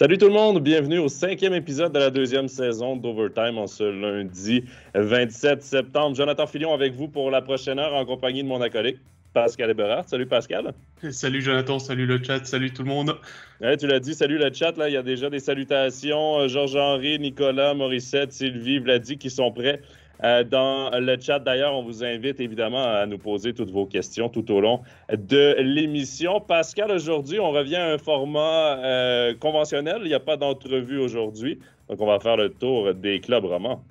Salut tout le monde, bienvenue au 5e épisode de la 2e saison d'Overtime en ce lundi 27 septembre. Jonathan Filion avec vous pour la prochaine heure en compagnie de mon acolyte Pascal Eberhardt. Salut Pascal. Salut Jonathan, salut le chat, salut tout le monde. Ouais, tu l'as dit, salut le chat. Là, il y a déjà des salutations. Georges-Henri, Nicolas, Morissette, Sylvie, Vladi qui sont prêts. Dans le chat, d'ailleurs, on vous invite évidemment à nous poser toutes vos questions tout au long de l'émission. Pascal, aujourd'hui, on revient à un format conventionnel. Il n'y a pas d'entrevue aujourd'hui. Donc, on va faire le tour des clubs romans.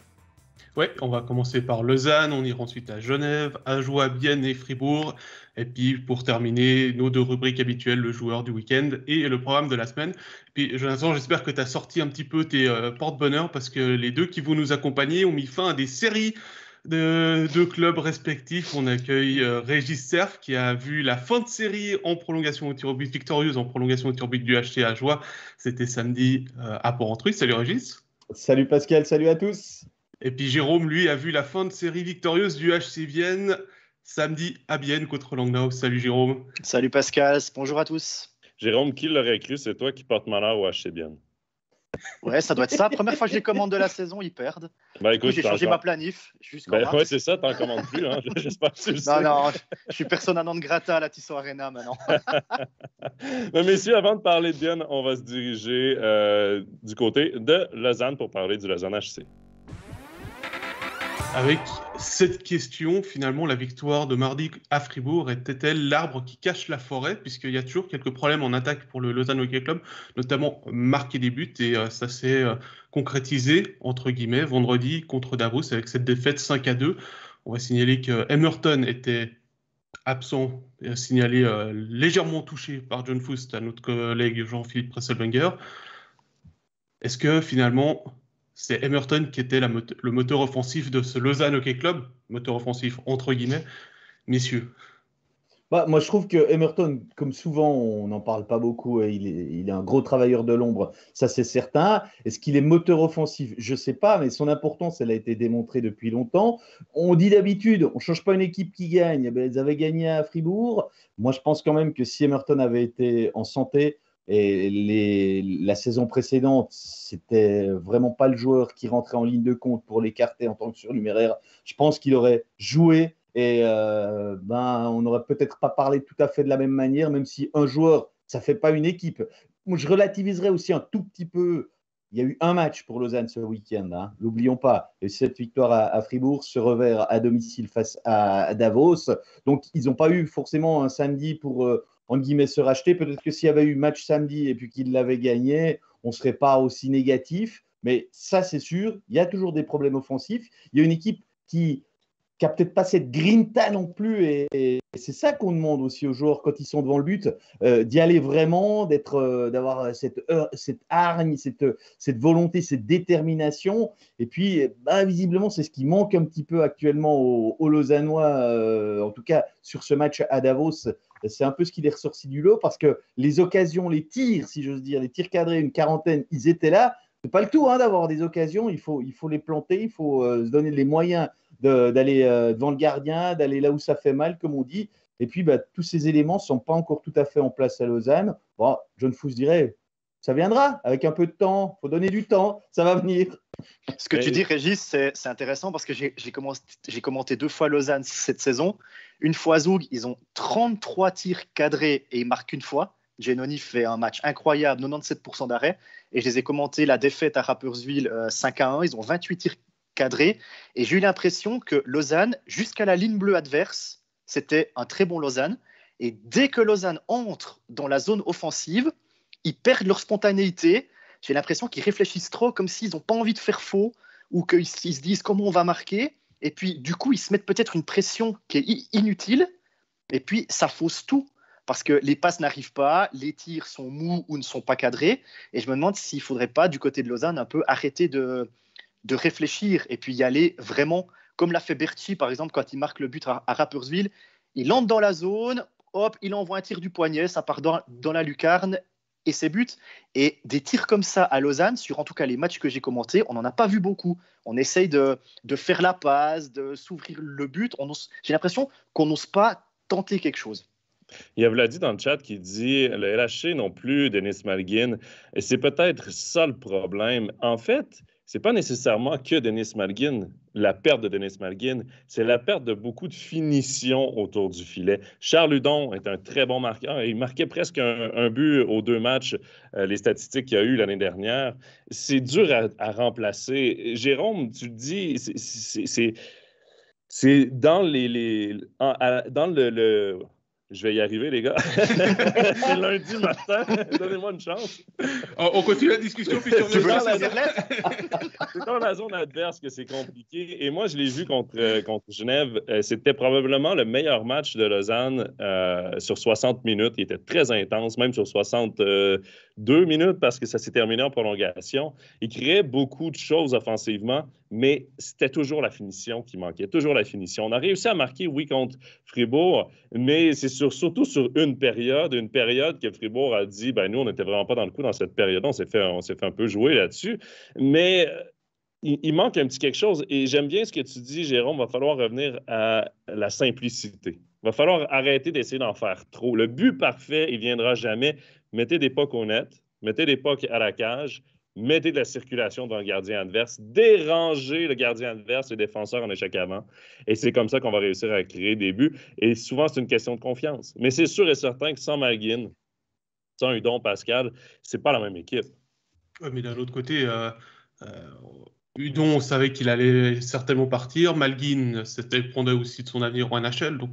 Oui, on va commencer par Lausanne, on ira ensuite à Genève, Ajoie, Bienne et Fribourg. Et puis, pour terminer, nos deux rubriques habituelles, le joueur du week-end et le programme de la semaine. Et puis, Jonathan, j'espère que tu as sorti un petit peu tes porte-bonheur parce que les deux qui vont nous accompagner ont mis fin à des séries de clubs respectifs. On accueille Régis Cerf qui a vu la fin de série en prolongation au tir au but, victorieuse en prolongation au tir au but du HC Ajoie. C'était samedi à Port-Entruy. Salut Régis. Salut Pascal, salut à tous. Et puis Jérôme, lui, a vu la fin de série victorieuse du HC Vienne samedi à Bienne contre Langnau. Salut Jérôme. Salut Pascal, bonjour à tous. Jérôme, qui l'aurait cru, c'est toi qui porte malheur au HC Bienne. Ouais, ça doit être ça. Première fois que je les commande de la saison, ils perdent. Ben, écoute, j'ai changé ma planif. Ouais, c'est ça, t'en commandes plus. Hein? J'espère que tu le sais. Non, je suis persona non grata à la Tissot Arena maintenant. Mais messieurs, avant de parler de Bienne, on va se diriger du côté de Lausanne pour parler du Lausanne HC. Avec cette question, finalement, la victoire de mardi à Fribourg était-elle l'arbre qui cache la forêt? Puisqu'il y a toujours quelques problèmes en attaque pour le Lausanne Hockey Club, notamment marquer des buts, et ça s'est concrétisé, entre guillemets, vendredi contre Davos avec cette défaite 5-2. On va signaler que Emerton était absent, signalé légèrement touché par John Foust, à notre collègue Jean-Philippe Presselwenger. Est-ce que finalement, c'est Emerton qui était le moteur offensif de ce Lausanne Hockey Club, moteur offensif entre guillemets, messieurs? Moi, je trouve que Emerton, comme souvent, on n'en parle pas beaucoup, il est un gros travailleur de l'ombre, ça c'est certain. Est-ce qu'il est moteur offensif? Je ne sais pas, mais son importance, elle a été démontrée depuis longtemps. On dit d'habitude, on ne change pas une équipe qui gagne. Ils avaient gagné à Fribourg. Moi, je pense quand même que si Emerton avait été en santé, et la saison précédente, c'était vraiment pas le joueur qui rentrait en ligne de compte pour l'écarter en tant que surnuméraire. Je pense qu'il aurait joué et on n'aurait peut-être pas parlé tout à fait de la même manière, même si un joueur, ça fait pas une équipe. Moi, je relativiserais aussi un tout petit peu. Il y a eu un match pour Lausanne ce week-end, hein. L'oublions pas. Et cette victoire à Fribourg, ce revers à domicile face à Davos. Donc, ils n'ont pas eu forcément un samedi pour entre guillemets, se racheter. Peut-être que s'il y avait eu match samedi et puis qu'il l'avait gagné, on ne serait pas aussi négatif. Mais ça, c'est sûr, il y a toujours des problèmes offensifs. Il y a une équipe qui n'a peut-être pas cette grinta non plus. Et c'est ça qu'on demande aussi aux joueurs quand ils sont devant le but, d'y aller vraiment, d'avoir cette hargne, cette volonté, cette détermination. Et puis, visiblement, c'est ce qui manque un petit peu actuellement aux Lausannois, en tout cas sur ce match à Davos. C'est un peu ce qui les ressortit du lot parce que les occasions, les tirs, si j'ose dire, les tirs cadrés, une quarantaine, ils étaient là. C'est pas le tout d'avoir des occasions, il faut les planter, il faut se donner les moyens d'aller devant le gardien, d'aller là où ça fait mal, comme on dit. Et puis, tous ces éléments ne sont pas encore tout à fait en place à Lausanne. Bon, John Foust dirait, ça viendra avec un peu de temps, il faut donner du temps, ça va venir. Ce que tu dis, Régis, c'est intéressant parce que j'ai commenté 2 fois Lausanne cette saison. Une fois Zoug, ils ont 33 tirs cadrés et ils marquent une fois. Genoni fait un match incroyable, 97% d'arrêt. Et je les ai commentés la défaite à Rapperswil 5-1. Ils ont 28 tirs cadrés. Et j'ai eu l'impression que Lausanne, jusqu'à la ligne bleue adverse, c'était un très bon Lausanne. Et dès que Lausanne entre dans la zone offensive, ils perdent leur spontanéité. J'ai l'impression qu'ils réfléchissent trop, comme s'ils n'ont pas envie de faire faux ou qu'ils se disent comment on va marquer. Et puis, du coup, ils se mettent peut-être une pression qui est inutile. Et puis, ça fausse tout. Parce que les passes n'arrivent pas, les tirs sont mous ou ne sont pas cadrés. Et je me demande s'il ne faudrait pas, du côté de Lausanne, un peu arrêter de réfléchir et puis y aller vraiment, comme l'a fait Berti, par exemple, quand il marque le but à Rapperswil. Il entre dans la zone, hop, il envoie un tir du poignet, ça part dans la lucarne et c'est but. Et des tirs comme ça à Lausanne, sur en tout cas les matchs que j'ai commentés, on n'en a pas vu beaucoup. On essaye de faire la passe, de s'ouvrir le but. J'ai l'impression qu'on n'ose pas tenter quelque chose. Il y a Vladi dans le chat qui dit le LHC non plus, Denis Malgin. Et c'est peut-être ça le problème. En fait, c'est pas nécessairement que Denis Malgin, la perte de Denis Malgin, c'est la perte de beaucoup de finitions autour du filet. Charles Hudon est un très bon marqueur. Il marquait presque un but aux 2 matchs, les statistiques qu'il y a eu l'année dernière. C'est dur à remplacer. Jérôme, tu le dis, c'est dans dans le je vais y arriver, les gars. C'est lundi matin. Donnez-moi une chance. On continue la discussion. Puis tu veux c'est dans la zone adverse que c'est compliqué. Et moi, je l'ai vu contre Genève. C'était probablement le meilleur match de Lausanne sur 60 minutes. Il était très intense, même sur 62 minutes parce que ça s'est terminé en prolongation. Il créait beaucoup de choses offensivement, mais c'était toujours la finition qui manquait. Toujours la finition. On a réussi à marquer, oui, contre Fribourg, mais c'est surtout sur une période que Fribourg a dit, ben nous, on n'était vraiment pas dans le coup dans cette période. On s'est fait un peu jouer là-dessus. Mais il manque un petit quelque chose. Et j'aime bien ce que tu dis, Jérôme. Il va falloir revenir à la simplicité. Il va falloir arrêter d'essayer d'en faire trop. Le but parfait, il ne viendra jamais. Mettez des pucks au net, mettez des pucks à la cage, mettez de la circulation dans le gardien adverse, dérangez le gardien adverse, les défenseurs en échec avant. Et c'est comme ça qu'on va réussir à créer des buts. Et souvent, c'est une question de confiance. Mais c'est sûr et certain que sans Malgin, sans Hudon, Pascal, c'est pas la même équipe. Ouais, mais d'un autre côté, Hudon, on savait qu'il allait certainement partir. Malgin, c'était prendre aussi de son avenir au NHL. Donc,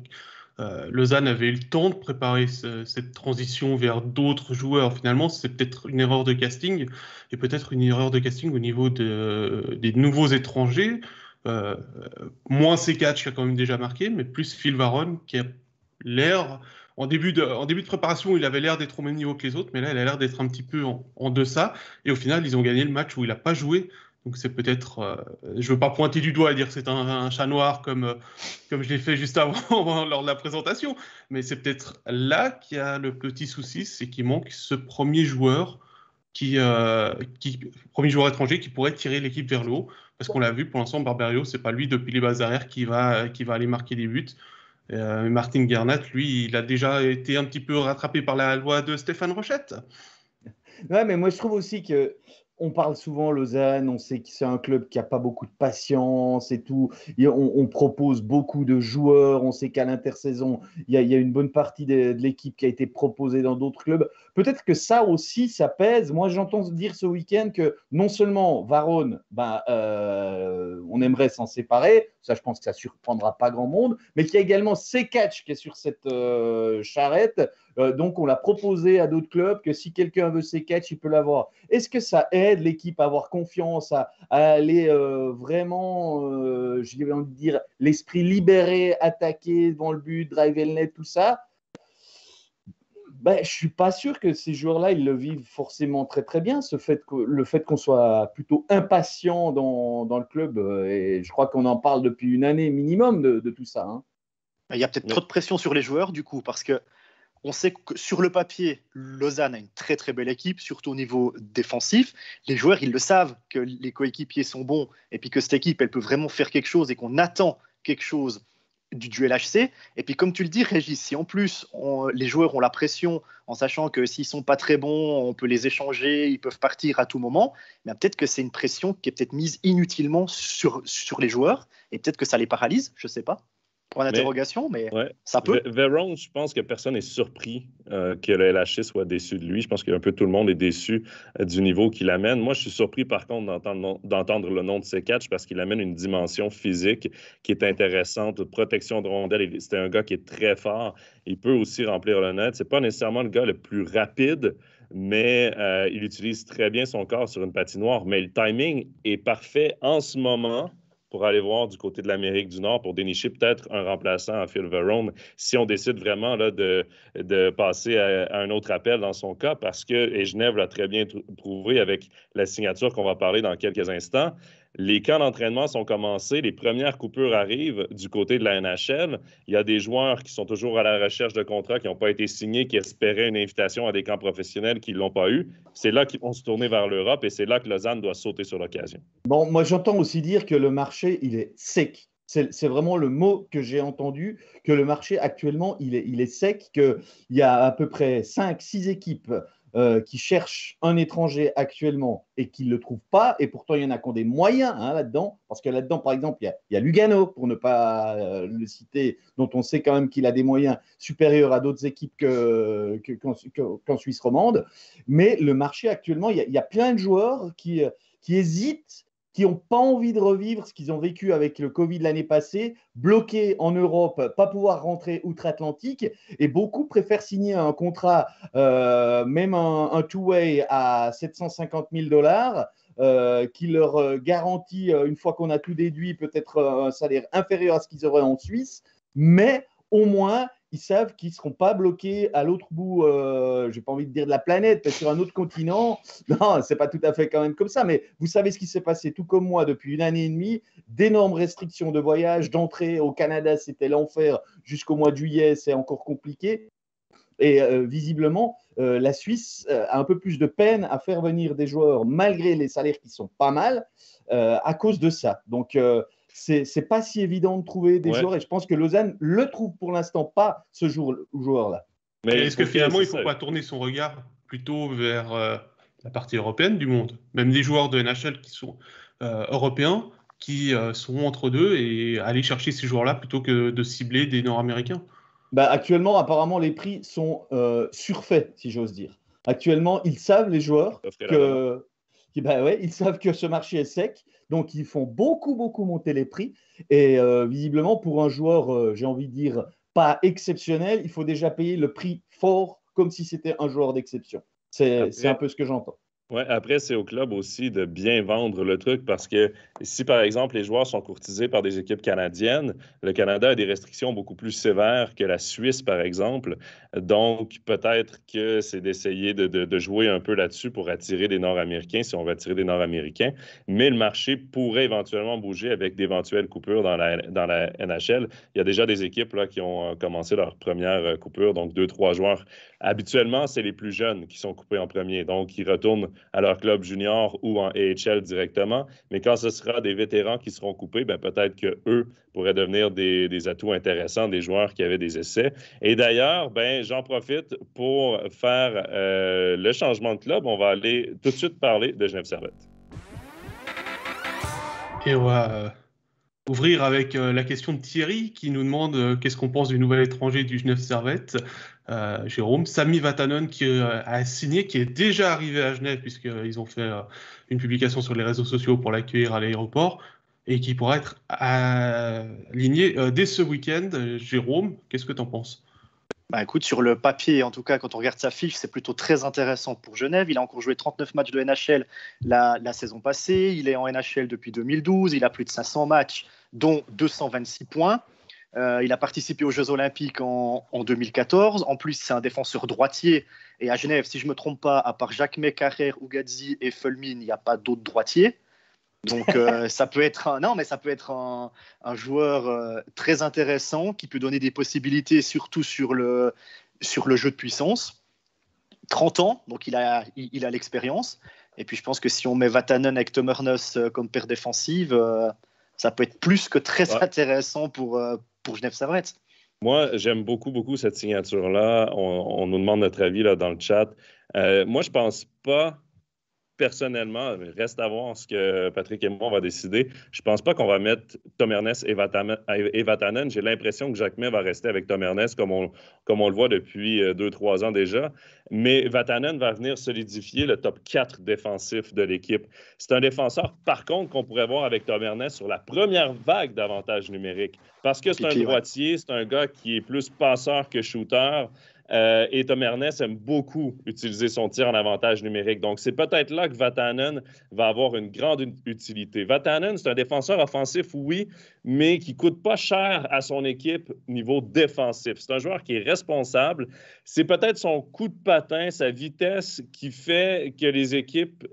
Lausanne avait eu le temps de préparer cette transition vers d'autres joueurs. Finalement, c'est peut-être une erreur de casting et peut-être une erreur de casting au niveau des nouveaux étrangers. Moins Sekatch qui a quand même déjà marqué, mais plus Phil Varon qui a l'air... En début de préparation, il avait l'air d'être au même niveau que les autres, mais là, il a l'air d'être un petit peu en deçà. Et au final, ils ont gagné le match où il n'a pas joué. Donc c'est peut-être, je ne veux pas pointer du doigt et dire que c'est un chat noir comme je l'ai fait juste avant lors de la présentation, mais c'est peut-être là qu'il y a le petit souci, c'est qu'il manque ce premier joueur premier joueur étranger qui pourrait tirer l'équipe vers le haut, parce qu'on l'a vu pour l'instant, Barberio, c'est pas lui depuis les bases arrière qui va aller marquer des buts. Martin Gernat, lui, il a déjà été un petit peu rattrapé par la loi de Stéphane Rochette. Ouais, mais moi je trouve aussi que on parle souvent Lausanne, on sait que c'est un club qui n'a pas beaucoup de patience et tout. Et on propose beaucoup de joueurs, on sait qu'à l'intersaison, il y a une bonne partie de l'équipe qui a été proposée dans d'autres clubs. Peut-être que ça aussi, ça pèse. Moi, j'entends dire ce week-end que non seulement Varon, on aimerait s'en séparer, ça je pense que ça ne surprendra pas grand monde, mais qu'il y a également Sekatch qui est sur cette charrette. Donc, on l'a proposé à d'autres clubs que si quelqu'un veut Sekatch, il peut l'avoir. Est-ce que ça aide l'équipe à avoir confiance, à aller vraiment, je vais envie de dire, l'esprit libéré, attaquer devant le but, driver le net, tout ça? Je ne suis pas sûr que ces joueurs-là, ils le vivent forcément très, très bien, le fait qu'on soit plutôt impatient dans le club. Et je crois qu'on en parle depuis une année minimum de tout ça. Hein. Il y a peut-être trop de pression sur les joueurs, du coup, parce que on sait que sur le papier, Lausanne a une très très belle équipe, surtout au niveau défensif. Les joueurs, ils le savent que les coéquipiers sont bons et puis que cette équipe, elle peut vraiment faire quelque chose et qu'on attend quelque chose du LHC. Et puis comme tu le dis, Régis, si en plus les joueurs ont la pression en sachant que s'ils sont pas très bons, on peut les échanger, ils peuvent partir à tout moment, mais peut-être que c'est une pression qui est peut-être mise inutilement sur les joueurs et peut-être que ça les paralyse, je sais pas. Point d'interrogation, mais ça peut. Varon, je pense que personne n'est surpris que le LHC soit déçu de lui. Je pense qu'un peu tout le monde est déçu du niveau qu'il amène. Moi, je suis surpris, par contre, d'entendre le nom de Sekatch parce qu'il amène une dimension physique qui est intéressante, protection de rondelle. C'est un gars qui est très fort. Il peut aussi remplir le net. C'est pas nécessairement le gars le plus rapide, mais il utilise très bien son corps sur une patinoire. Mais le timing est parfait en ce moment pour aller voir du côté de l'Amérique du Nord, pour dénicher peut-être un remplaçant à Phil Varon, si on décide vraiment là, de passer à un autre appel dans son cas, parce que, et Genève l'a très bien prouvé avec la signature qu'on va parler dans quelques instants, les camps d'entraînement sont commencés, les premières coupures arrivent du côté de la NHL. Il y a des joueurs qui sont toujours à la recherche de contrats, qui n'ont pas été signés, qui espéraient une invitation à des camps professionnels, qui ne l'ont pas eu. C'est là qu'ils vont se tourner vers l'Europe et c'est là que Lausanne doit sauter sur l'occasion. Bon, moi j'entends aussi dire que le marché, il est sec. C'est vraiment le mot que j'ai entendu, que le marché actuellement, il est sec, qu'il y a à peu près 5-6 équipes qui cherchent un étranger actuellement et qui ne le trouvent pas, et pourtant il y en a qui ont des moyens là-dedans, parce que là-dedans, par exemple, il y a Lugano, pour ne pas le citer, dont on sait quand même qu'il a des moyens supérieurs à d'autres équipes qu'en Suisse romande, mais le marché actuellement, il y a plein de joueurs qui hésitent, qui n'ont pas envie de revivre ce qu'ils ont vécu avec le Covid l'année passée, bloqués en Europe, pas pouvoir rentrer outre-Atlantique, et beaucoup préfèrent signer un contrat, même un two-way à 750 000 $, qui leur garantit, une fois qu'on a tout déduit, peut-être un salaire inférieur à ce qu'ils auraient en Suisse, mais au moins, ils savent qu'ils ne seront pas bloqués à l'autre bout, je n'ai pas envie de dire de la planète, mais sur un autre continent. Non, ce n'est pas tout à fait quand même comme ça, mais vous savez ce qui s'est passé, tout comme moi, depuis 1 année et demie, d'énormes restrictions de voyage, d'entrée au Canada, c'était l'enfer, jusqu'au mois de juillet, c'est encore compliqué. Et visiblement, la Suisse a un peu plus de peine à faire venir des joueurs, malgré les salaires qui sont pas mal, à cause de ça. Donc, c'est pas si évident de trouver des joueurs, et je pense que Lausanne le trouve pour l'instant pas, ce joueur-là. Mais est-ce que finalement, il ne faut pas tourner son regard plutôt vers la partie européenne du monde? Même des joueurs de NHL qui sont européens, qui sont entre deux, et aller chercher ces joueurs-là plutôt que de cibler des Nord-Américains? Actuellement, apparemment, les prix sont surfaits, si j'ose dire. Actuellement, ils savent, les joueurs, ils savent que ce marché est sec, donc ils font beaucoup monter les prix. Et visiblement, pour un joueur, j'ai envie de dire, pas exceptionnel, il faut déjà payer le prix fort, comme si c'était un joueur d'exception. C'est un peu ce que j'entends. Ouais, après, c'est au club aussi de bien vendre le truc parce que si, par exemple, les joueurs sont courtisés par des équipes canadiennes, le Canada a des restrictions beaucoup plus sévères que la Suisse, par exemple. Donc, peut-être que c'est d'essayer de jouer un peu là-dessus pour attirer des Nord-Américains, si on veut attirer des Nord-Américains. Mais le marché pourrait éventuellement bouger avec d'éventuelles coupures dans la NHL. Il y a déjà des équipes là, qui ont commencé leur première coupure, donc 2-3 joueurs. Habituellement, c'est les plus jeunes qui sont coupés en premier, donc ils retournent à leur club junior ou en AHL directement. Mais quand ce sera des vétérans qui seront coupés, peut-être qu'eux pourraient devenir des atouts intéressants, des joueurs qui avaient des essais. Et d'ailleurs, j'en profite pour faire le changement de club. On va aller tout de suite parler de Genève Servette. Et on va ouvrir avec la question de Thierry qui nous demande qu'est-ce qu'on pense du nouvel étranger du Genève Servette. Jérôme, Sami Vatanen qui a signé, qui est déjà arrivé à Genève puisqu'ils ont fait une publication sur les réseaux sociaux pour l'accueillir à l'aéroport et qui pourra être aligné dès ce week-end. Jérôme, qu'est-ce que tu en penses? Écoute, sur le papier, en tout cas, quand on regarde sa fiche, c'est plutôt très intéressant pour Genève. Il a encore joué 39 matchs de NHL la saison passée. Il est en NHL depuis 2012. Il a plus de 500 matchs, dont 226 points. Il a participé aux Jeux Olympiques en 2014. En plus, c'est un défenseur droitier. Et à Genève, si je ne me trompe pas, à part Jacquemet, Carrère, Ougadzi et Fulmin, il n'y a pas d'autres droitiers. Donc, ça peut être un joueur très intéressant qui peut donner des possibilités, surtout sur le jeu de puissance. 30 ans, donc il a l'expérience. Et puis, je pense que si on met Vatanen avec Tom Ernest comme paire défensive, ça peut être plus que très intéressant pour Genève Servette. Moi, j'aime beaucoup cette signature-là. On nous demande notre avis là, dans le chat. Moi, je pense pas, personnellement, reste à voir ce que Patrick et moi on va décider. Je pense pas qu'on va mettre Tom Ernest et Vatanen. J'ai l'impression que Jacquemet va rester avec Tom Ernest comme on le voit depuis 2-3 ans déjà. Mais Vatanen va venir solidifier le top 4 défensif de l'équipe. C'est un défenseur, par contre, qu'on pourrait voir avec Tom Ernest sur la première vague d'avantages numériques. Parce que c'est un droitier, c'est un gars qui est plus passeur que shooter. Et Tom Ernest aime beaucoup utiliser son tir en avantage numérique. Donc, c'est peut-être là que Vatanen va avoir une grande utilité. Vatanen, c'est un défenseur offensif, oui, mais qui ne coûte pas cher à son équipe niveau défensif. C'est un joueur qui est responsable. C'est peut-être son coup de patin, sa vitesse qui fait que les équipes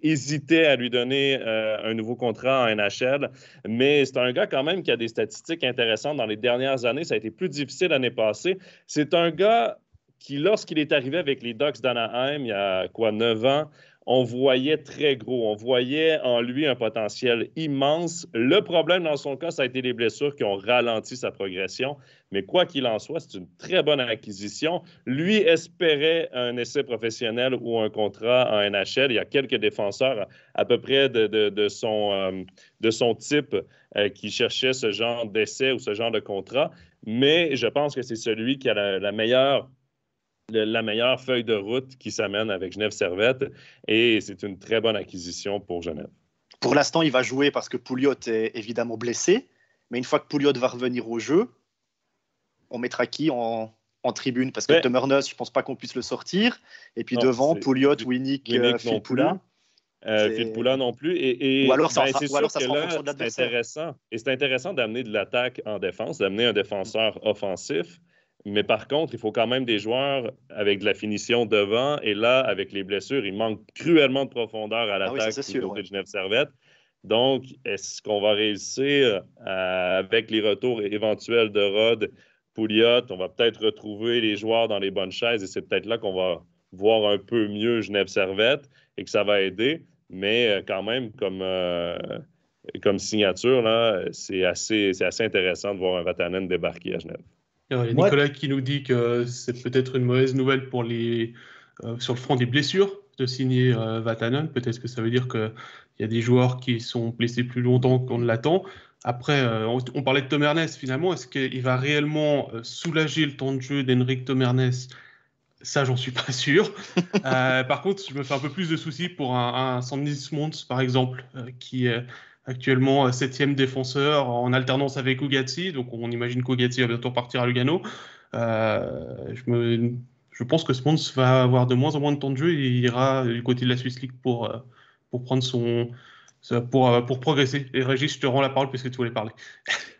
hésitaient à lui donner un nouveau contrat en NHL. Mais c'est un gars quand même qui a des statistiques intéressantes dans les dernières années. Ça a été plus difficile l'année passée. C'est un gars qui, lorsqu'il est arrivé avec les Ducks d'Anaheim, il y a 9 ans, on voyait très gros. On voyait en lui un potentiel immense. Le problème dans son cas, ça a été les blessures qui ont ralenti sa progression. Mais quoi qu'il en soit, c'est une très bonne acquisition. Lui espérait un essai professionnel ou un contrat en NHL. Il y a quelques défenseurs à peu près de son type qui cherchaient ce genre d'essai ou ce genre de contrat. Mais je pense que c'est celui qui a la meilleure feuille de route qui s'amène avec Genève Servette et c'est une très bonne acquisition pour Genève. Pour l'instant, il va jouer parce que Pouliot est évidemment blessé, mais une fois que Pouliot va revenir au jeu, on mettra qui en tribune? Parce que Temernes, je ne pense pas qu'on puisse le sortir. Et puis devant, Pouliot, Winnick, Filppula. Filppula non plus. Ou alors ça sera en fonction de l'adversaire. C'est intéressant d'amener de l'attaque en défense, d'amener un défenseur offensif. Mais par contre, il faut quand même des joueurs avec de la finition devant. Et là, avec les blessures, il manque cruellement de profondeur à l'attaque du côté de Genève Servette. Donc, est-ce qu'on va réussir avec les retours éventuels de Rod, Pouliot? On va peut-être retrouver les joueurs dans les bonnes chaises et c'est peut-être là qu'on va voir un peu mieux Genève Servette et que ça va aider. Mais quand même, comme signature, là, c'est assez intéressant de voir un Vatanen débarquer à Genève. Nicolas qui nous dit que c'est peut-être une mauvaise nouvelle pour sur le front des blessures de signer Vatanen. Peut-être que ça veut dire qu'il y a des joueurs qui sont blessés plus longtemps qu'on ne l'attend. Après, on parlait de Temernes finalement. Est-ce qu'il va réellement soulager le temps de jeu d'Henrik Temernes? Ça, j'en suis pas sûr. Par contre, je me fais un peu plus de soucis pour un Sandis Mons, par exemple, qui est actuellement 7e défenseur en alternance avec Ugatti. Donc, on imagine qu'Ugatti va bientôt partir à Lugano. Je pense que Mons va avoir de moins en moins de temps de jeu et il ira du côté de la Swiss League pour prendre pour progresser. Et Régis, je te rends la parole puisque tu voulais parler.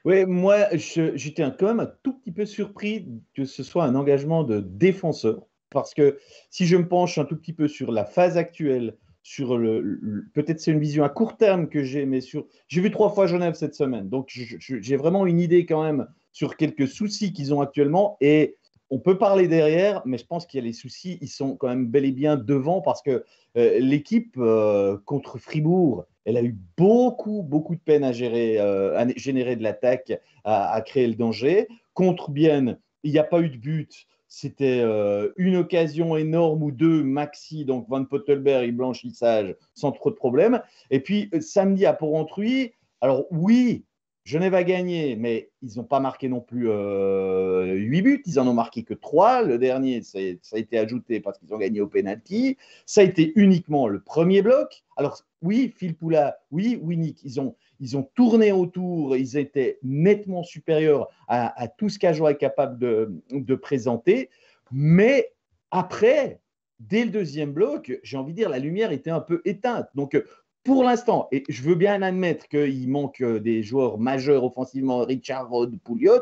Oui, moi, j'étais quand même un tout petit peu surpris que ce soit un engagement de défenseur. Parce que si je me penche un tout petit peu sur la phase actuelle, sur peut-être c'est une vision à court terme que j'ai, mais j'ai vu 3 fois Genève cette semaine. Donc, j'ai vraiment une idée quand même sur quelques soucis qu'ils ont actuellement. Et on peut parler derrière, mais je pense qu'il y a les soucis, ils sont quand même bel et bien devant parce que l'équipe contre Fribourg, elle a eu beaucoup de peine à générer de l'attaque, à créer le danger. Contre Bienne, il n'y a pas eu de but. C'était une occasion énorme ou deux maxi, donc Van Pottelberg, blanchissage sans trop de problèmes. Et puis samedi à Porrentruy, alors oui, Genève a gagné, mais ils n'ont pas marqué non plus 8 buts, ils en ont marqué que 3. Le dernier, ça a été ajouté parce qu'ils ont gagné au penalty. Ça a été uniquement le premier bloc. Alors oui, Filppula, oui, Winnick, ils ont tourné autour, ils étaient nettement supérieurs à tout ce qu'Ajoie est capable de présenter. Mais après, dès le deuxième bloc, j'ai envie de dire, la lumière était un peu éteinte. Donc, pour l'instant, et je veux bien admettre qu'il manque des joueurs majeurs offensivement, Richard Rod, Pouliot,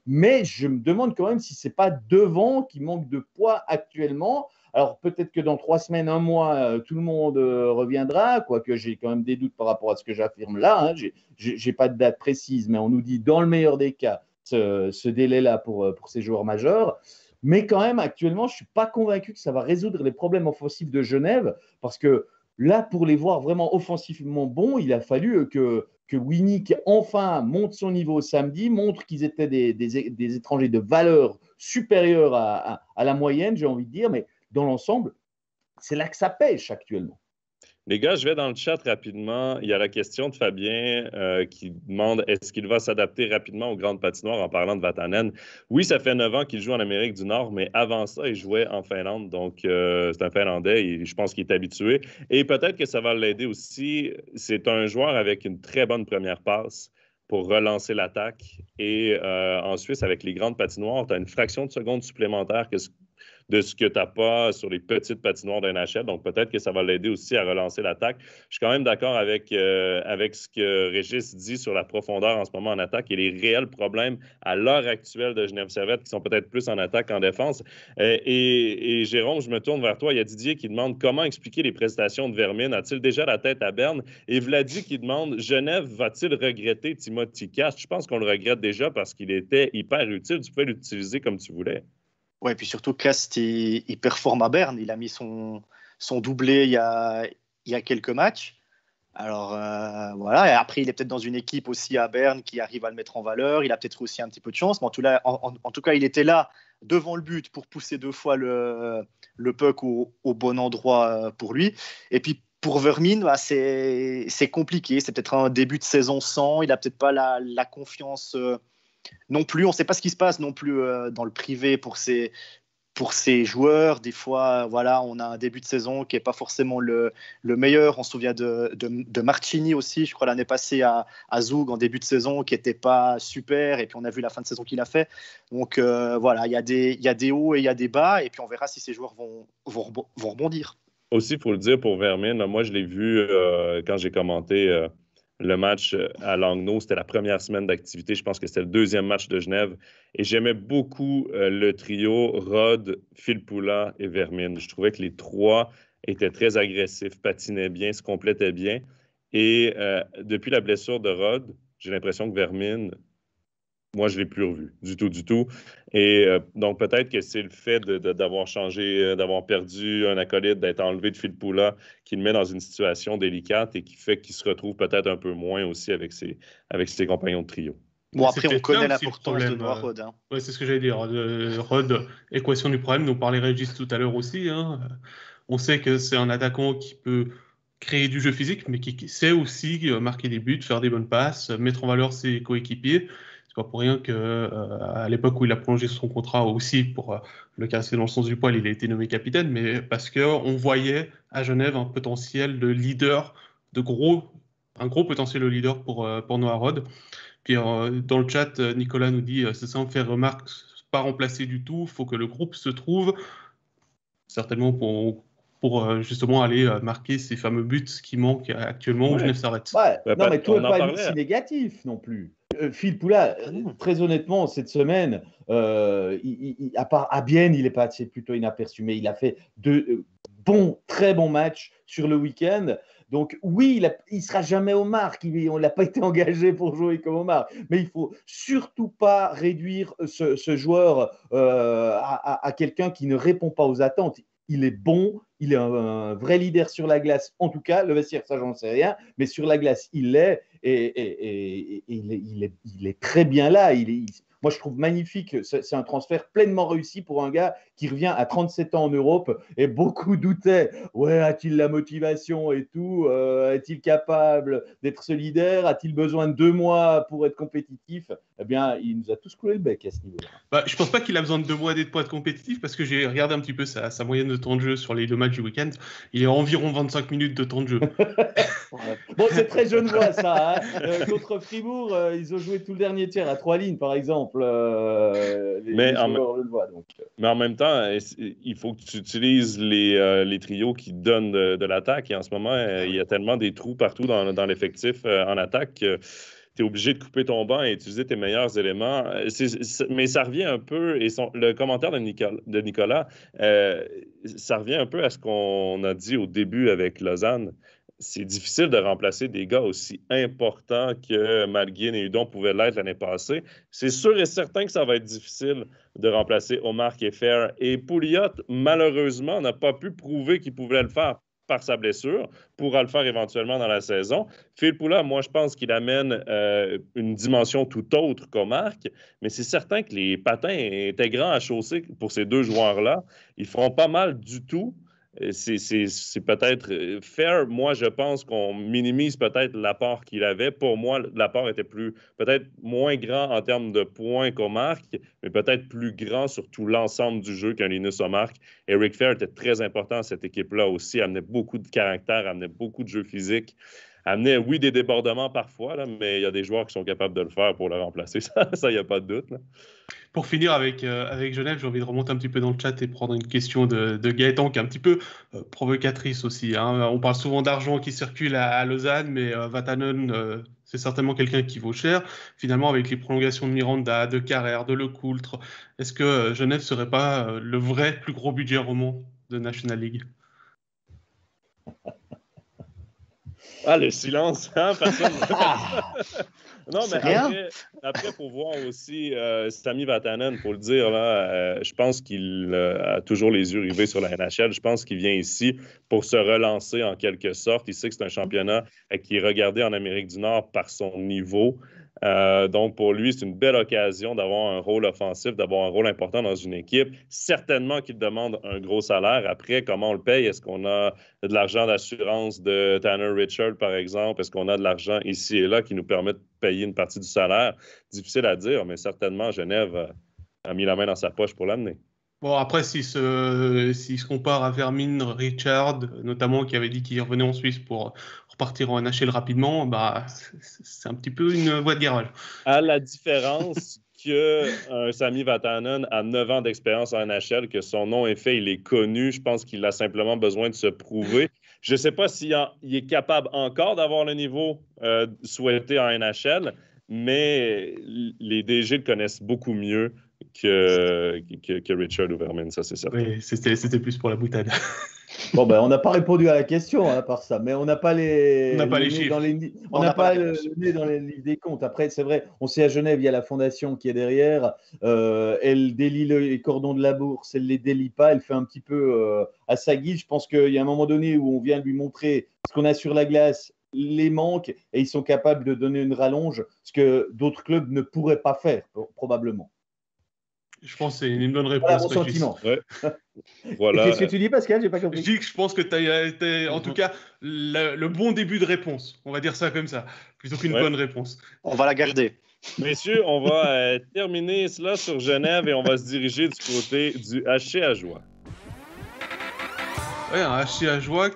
mais je me demande quand même si ce n'est pas devant qui manque de poids actuellement. Alors peut-être que dans 3 semaines, 1 mois, tout le monde reviendra, quoique j'ai quand même des doutes par rapport à ce que j'affirme là. Hein. Je n'ai pas de date précise, mais on nous dit dans le meilleur des cas ce délai-là pour ces joueurs majeurs. Mais quand même, actuellement, je ne suis pas convaincu que ça va résoudre les problèmes offensifs de Genève, parce que là, pour les voir vraiment offensivement bons, il a fallu que Winnick enfin monte son niveau samedi, montre qu'ils étaient des étrangers de valeur supérieure à la moyenne, j'ai envie de dire, mais dans l'ensemble, c'est là que ça pêche actuellement. Les gars, je vais dans le chat rapidement. Il y a la question de Fabien qui demande est-ce qu'il va s'adapter rapidement aux grandes patinoires en parlant de Vatanen. Oui, ça fait 9 ans qu'il joue en Amérique du Nord, mais avant ça, il jouait en Finlande. Donc, c'est un Finlandais et je pense qu'il est habitué. Et peut-être que ça va l'aider aussi. C'est un joueur avec une très bonne première passe pour relancer l'attaque. Et en Suisse, avec les grandes patinoires, tu as une fraction de seconde supplémentaire de ce que tu n'as pas sur les petites patinoires d'un NHL. Donc, peut-être que ça va l'aider aussi à relancer l'attaque. Je suis quand même d'accord avec ce que Régis dit sur la profondeur en ce moment en attaque et les réels problèmes à l'heure actuelle de Genève Servette qui sont peut-être plus en attaque qu'en défense. Et Jérôme, je me tourne vers toi. Il y a Didier qui demande comment expliquer les prestations de Vermin. A-t-il déjà la tête à Berne? Et Vladi qui demande Genève va-t-il regretter Timothy Cast? Je pense qu'on le regrette déjà parce qu'il était hyper utile. Tu pouvais l'utiliser comme tu voulais. Ouais, et puis surtout, Cast, il performe à Berne. Il a mis son son doublé il y a quelques matchs. Alors voilà, et après il est peut-être dans une équipe aussi à Berne qui arrive à le mettre en valeur, il a peut-être aussi un petit peu de chance, mais en tout cas il était là devant le but pour pousser 2 fois le puck au bon endroit pour lui. Et puis pour Vermin, bah, c'est compliqué, c'est peut-être un début de saison sans, il n'a peut-être pas la confiance non plus, on ne sait pas ce qui se passe non plus dans le privé pour ces joueurs. Des fois, voilà, on a un début de saison qui n'est pas forcément le meilleur. On se souvient de Marcini aussi, je crois, l'année passée à Zug en début de saison, qui n'était pas super. Et puis, on a vu la fin de saison qu'il a fait. Donc, voilà, il y a des hauts et il y a des bas. Et puis, on verra si ces joueurs vont rebondir. Aussi, il faut le dire pour Vermin, moi, je l'ai vu quand j'ai commenté le match à Langnau. C'était la première semaine d'activité. Je pense que c'était le 2e match de Genève. Et j'aimais beaucoup le trio Rod, Filppula et Vermin. Je trouvais que les 3 étaient très agressifs, patinaient bien, se complétaient bien. Et depuis la blessure de Rod, j'ai l'impression que Vermin, moi, je ne l'ai plus revu du tout. Et donc, peut-être que c'est le fait d'avoir changé, d'avoir perdu un acolyte, d'être enlevé de Filppula qui le met dans une situation délicate et qui fait qu'il se retrouve peut-être un peu moins aussi avec ses compagnons de trio. Bon, après, on connaît l'importance de Noah Rod. Hein. Ouais, c'est ce que j'allais dire. Rod, équation du problème, nous parlait Régis tout à l'heure aussi. Hein. On sait que c'est un attaquant qui peut créer du jeu physique, mais qui sait aussi marquer des buts, faire des bonnes passes, mettre en valeur ses coéquipiers. C'est pas pour rien qu'à l'époque où il a prolongé son contrat aussi, pour le caresser dans le sens du poil, il a été nommé capitaine, mais parce qu'on voyait à Genève un potentiel de leader, un gros potentiel de leader pour Noah Rod. Puis dans le chat, Nicolas nous dit c'est ça, on fait remarque, pas remplacé du tout, il faut que le groupe se trouve, certainement pour justement aller marquer ces fameux buts qui manquent actuellement où Genève s'arrête. Ouais. Non, mais tout n'est pas si négatif non plus. Filppula, très honnêtement, cette semaine, à part à Bienne, il est passé plutôt inaperçu, mais il a fait 2 très bons matchs sur le week-end. Donc oui, il ne sera jamais au marque. On n'a pas été engagé pour jouer comme au marque. Mais il ne faut surtout pas réduire ce joueur à quelqu'un qui ne répond pas aux attentes. Il est bon, il est un vrai leader sur la glace. En tout cas, le vestiaire, ça, j'en sais rien. Mais sur la glace, il l'est. Et il est très bien là. Moi, je trouve magnifique. C'est un transfert pleinement réussi pour un gars qui revient à 37 ans en Europe. Et beaucoup doutaient. Ouais, a-t-il la motivation et tout? Est-il capable d'être solidaire? A-t-il besoin de 2 mois pour être compétitif? Eh bien, il nous a tous coulé le bec à ce niveau-là. Bah, je ne pense pas qu'il a besoin de 2 mois pour être compétitif, parce que j'ai regardé un petit peu sa moyenne de temps de jeu sur les 2 matchs du week-end. Il est à environ 25 minutes de temps de jeu. Bon, c'est très genevois, ça. Hein. Contre Fribourg, ils ont joué tout le dernier tiers à 3 lignes, par exemple. Mais en même temps, il faut que tu utilises les trios qui donnent de l'attaque. Et en ce moment, il y a tellement des trous partout dans l'effectif en attaque que tu es obligé de couper ton banc et utiliser tes meilleurs éléments. Mais ça revient un peu, et le commentaire de Nicolas, ça revient un peu à ce qu'on a dit au début avec Lausanne. C'est difficile de remplacer des gars aussi importants que Malguin et Hudon pouvaient l'être l'année passée. C'est sûr et certain que ça va être difficile de remplacer Omar Keffer. Et Pouliot, malheureusement, n'a pas pu prouver qu'il pouvait le faire par sa blessure, pourra le faire éventuellement dans la saison. Filppula, moi, je pense qu'il amène une dimension tout autre qu'Omar, mais c'est certain que les patins intégrants à chausser pour ces 2 joueurs-là, ils feront pas mal du tout. C'est peut-être fair. Moi, je pense qu'on minimise peut-être l'apport qu'il avait. Pour moi, l'apport était peut-être moins grand en termes de points qu'Omar, mais peut-être plus grand sur tout l'ensemble du jeu qu'un Linus Omar. Eric Fehr était très important à cette équipe-là aussi, amenait beaucoup de caractère, amenait beaucoup de jeu physique, amenait, oui, des débordements parfois, là, mais il y a des joueurs qui sont capables de le faire pour le remplacer. Ça, il n'y a pas de doute. Là. Pour finir avec Genève, j'ai envie de remonter un petit peu dans le chat et prendre une question de Gaëtan qui est un petit peu provocatrice aussi. Hein. On parle souvent d'argent qui circule à Lausanne, mais Vatanen, c'est certainement quelqu'un qui vaut cher. Finalement, avec les prolongations de Miranda, de Carrère, de Lecoultre, est-ce que Genève ne serait pas le vrai plus gros budget roman de National League? Ah, le silence, hein, personne. Non, mais C'est rien. après, pour voir aussi Sami Vatanen, pour le dire, là, je pense qu'il a toujours les yeux rivés sur la NHL. Je pense qu'il vient ici pour se relancer en quelque sorte. Il sait que c'est un championnat qui est regardé en Amérique du Nord par son niveau. Donc, pour lui, c'est une belle occasion d'avoir un rôle offensif, d'avoir un rôle important dans une équipe. Certainement qu'il demande un gros salaire. Après, comment on le paye? Est-ce qu'on a de l'argent d'assurance de Tanner Richard, par exemple? Est-ce qu'on a de l'argent ici et là qui nous permet de payer une partie du salaire? Difficile à dire, mais certainement, Genève a mis la main dans sa poche pour l'amener. Bon, après, s'il se compare à Vermin Richard, notamment, qui avait dit qu'il revenait en Suisse pour repartir en NHL rapidement, bah, c'est un petit peu une voie de garage. À la différence que Sami Vatanen a 9 ans d'expérience en NHL, que son nom est fait, il est connu. Je pense qu'il a simplement besoin de se prouver. Je ne sais pas s'il est capable encore d'avoir le niveau souhaité en NHL, mais les DG le connaissent beaucoup mieux que Richard ou Vermin, ça c'est certain. Oui, c'était plus pour la boutade. Bon, ben, on n'a pas répondu à la question, hein, à part ça, mais on n'a pas les, On n'a pas le les nez chiffres. dans les, on n'a pas le nez dans les livres des comptes. Après, c'est vrai, on sait à Genève, il y a la fondation qui est derrière. Elle délie les cordons de la bourse, elle ne les délie pas, elle fait un petit peu à sa guise. Je pense qu'il y a un moment donné où on vient lui montrer ce qu'on a sur la glace, les manques, et ils sont capables de donner une rallonge, ce que d'autres clubs ne pourraient pas faire, probablement. Je pense que c'est une bonne réponse. Voilà mon sentiment. Ouais. Voilà. Qu'est-ce que tu dis, Pascal? J'ai pas compris. Je dis que je pense que tu as été, en tout cas, le bon début de réponse. On va dire ça comme ça, plutôt qu'une bonne réponse. On va la garder. Messieurs, on va terminer cela sur Genève et on va se diriger du côté du HC Ajoie. Ouais, un HC Ajoie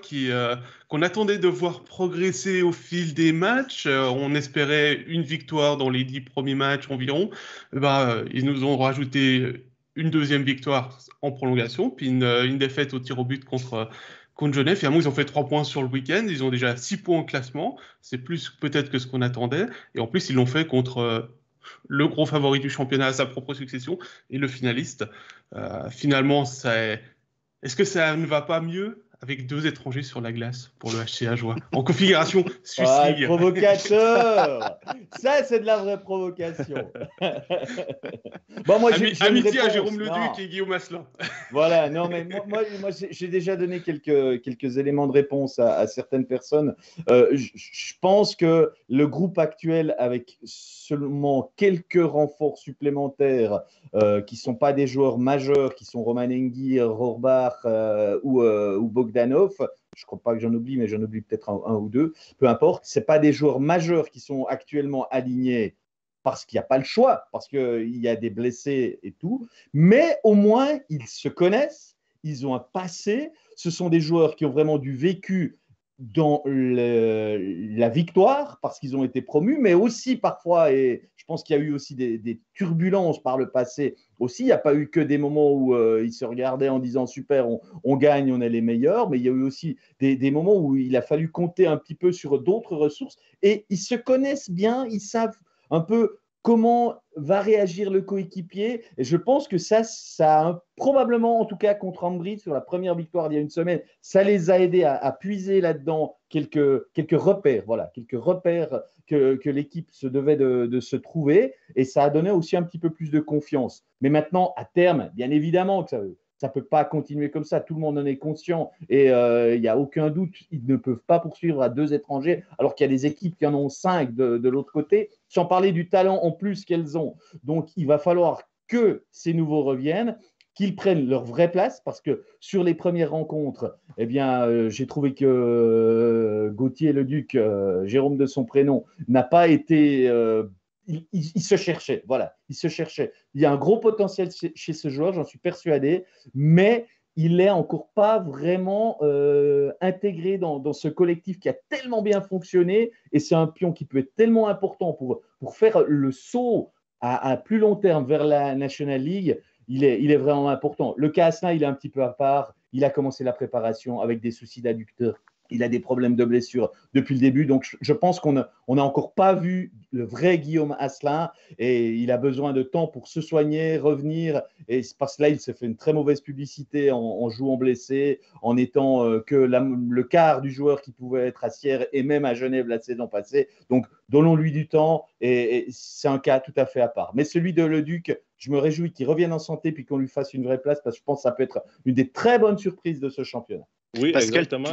qu'on attendait de voir progresser au fil des matchs. On espérait une victoire dans les 10 premiers matchs environ. Ils nous ont rajouté une deuxième victoire en prolongation, puis une défaite au tir au but contre Genève. Finalement, ils ont fait 3 points sur le week-end. Ils ont déjà 6 points au classement. C'est plus peut-être que ce qu'on attendait. Et en plus, ils l'ont fait contre le gros favori du championnat à sa propre succession et le finaliste. Finalement, est-ce que ça ne va pas mieux avec 2 étrangers sur la glace pour le HC Ajoie en configuration Swiss League? Le provocateur. Ça, c'est de la vraie provocation. Bon, moi, amitié à Jérôme Leduc et Guillaume Asselin. Voilà, non, mais moi j'ai déjà donné quelques éléments de réponse à certaines personnes. Je pense que le groupe actuel, avec seulement quelques renforts supplémentaires qui ne sont pas des joueurs majeurs, qui sont Roman Engi, Rohrbach ou Bogdanov, je ne crois pas que j'en oublie, mais j'en oublie peut-être un ou deux, peu importe, ce pas des joueurs majeurs qui sont actuellement alignés parce qu'il n'y a pas le choix, parce qu'il y a des blessés et tout, mais au moins ils se connaissent, ils ont un passé, ce sont des joueurs qui ont vraiment du vécu dans la victoire, parce qu'ils ont été promus, mais aussi parfois, et je pense qu'il y a eu aussi des turbulences par le passé aussi, il n'y a pas eu que des moments où ils se regardaient en disant super, on gagne, on est les meilleurs, mais il y a eu aussi des moments où il a fallu compter un petit peu sur d'autres ressources, et ils se connaissent bien, ils savent un peu comment va réagir le coéquipier. Et je pense que ça a probablement, en tout cas contre Ambry, sur la première victoire d'il y a une semaine, ça les a aidés à puiser là-dedans quelques repères, voilà, quelques repères que l'équipe se devait de se trouver. Et ça a donné aussi un petit peu plus de confiance. Mais maintenant, à terme, bien évidemment que ça ne peut pas continuer comme ça, tout le monde en est conscient et il n'y a aucun doute, ils ne peuvent pas poursuivre à 2 étrangers alors qu'il y a des équipes qui en ont 5 de l'autre côté, sans parler du talent en plus qu'elles ont. Donc il va falloir que ces nouveaux reviennent, qu'ils prennent leur vraie place parce que sur les premières rencontres, eh bien, j'ai trouvé que Gauthier Leduc, Jérôme de son prénom, n'a pas été… Il se cherchait, voilà, il se cherchait. Il y a un gros potentiel chez ce joueur, j'en suis persuadé, mais il n'est encore pas vraiment intégré dans ce collectif qui a tellement bien fonctionné et c'est un pion qui peut être tellement important pour faire le saut à plus long terme vers la National League. Il est vraiment important. Le cas Asselin, il est un petit peu à part. Il a commencé la préparation avec des soucis d'adducteur Il a des problèmes de blessure depuis le début. Donc, je pense qu'on n'a encore pas vu le vrai Guillaume Asselin et il a besoin de temps pour se soigner, revenir. Et parce que là, il s'est fait une très mauvaise publicité en jouant blessé, en étant que le quart du joueur qui pouvait être à Sierre et même à Genève la saison passée. Donc, donnons-lui du temps et c'est un cas tout à fait à part. Mais celui de Leduc, je me réjouis qu'il revienne en santé puis qu'on lui fasse une vraie place parce que je pense que ça peut être une des très bonnes surprises de ce championnat. Oui, exactement.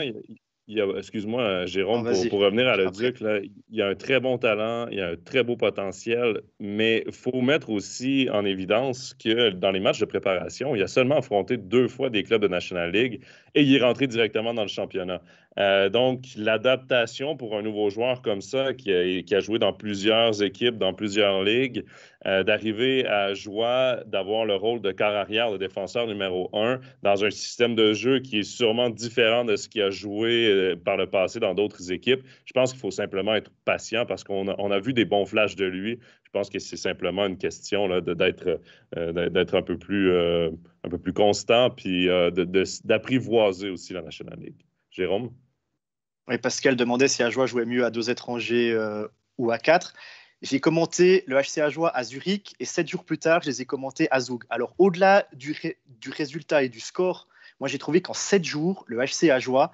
Excuse-moi, Jérôme, pour revenir à Leduc, là, il a un très bon talent, il a un très beau potentiel, mais il faut mettre aussi en évidence que dans les matchs de préparation, il a seulement affronté 2 fois des clubs de National League et il est rentré directement dans le championnat. Donc, l'adaptation pour un nouveau joueur comme ça, qui a joué dans plusieurs équipes, dans plusieurs ligues, d'arriver à Joie, d'avoir le rôle de quart arrière, de défenseur numéro 1, dans un système de jeu qui est sûrement différent de ce qu'il a joué par le passé dans d'autres équipes. Je pense qu'il faut simplement être patient parce qu'on a vu des bons flashs de lui. Je pense que c'est simplement une question là, d'être un peu plus constant puis d'apprivoiser aussi la National League. Jérôme? Oui, Pascal demandait si Ajoie jouait mieux à 2 étrangers ou à 4. J'ai commenté le HC Ajoie à Zurich et 7 jours plus tard, je les ai commentés à Zug. Alors, au-delà du résultat et du score, moi, j'ai trouvé qu'en 7 jours, le HC Ajoie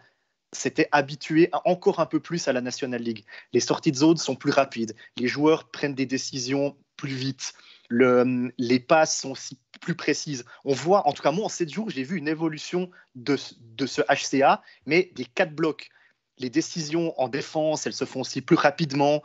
s'était habitué encore un peu plus à la National League. Les sorties de zone sont plus rapides, les joueurs prennent des décisions plus vite, les passes sont aussi plus précises. On voit, en tout cas moi, en 7 jours, j'ai vu une évolution de ce HCA, mais des 4 blocs. Les décisions en défense, elles se font aussi plus rapidement.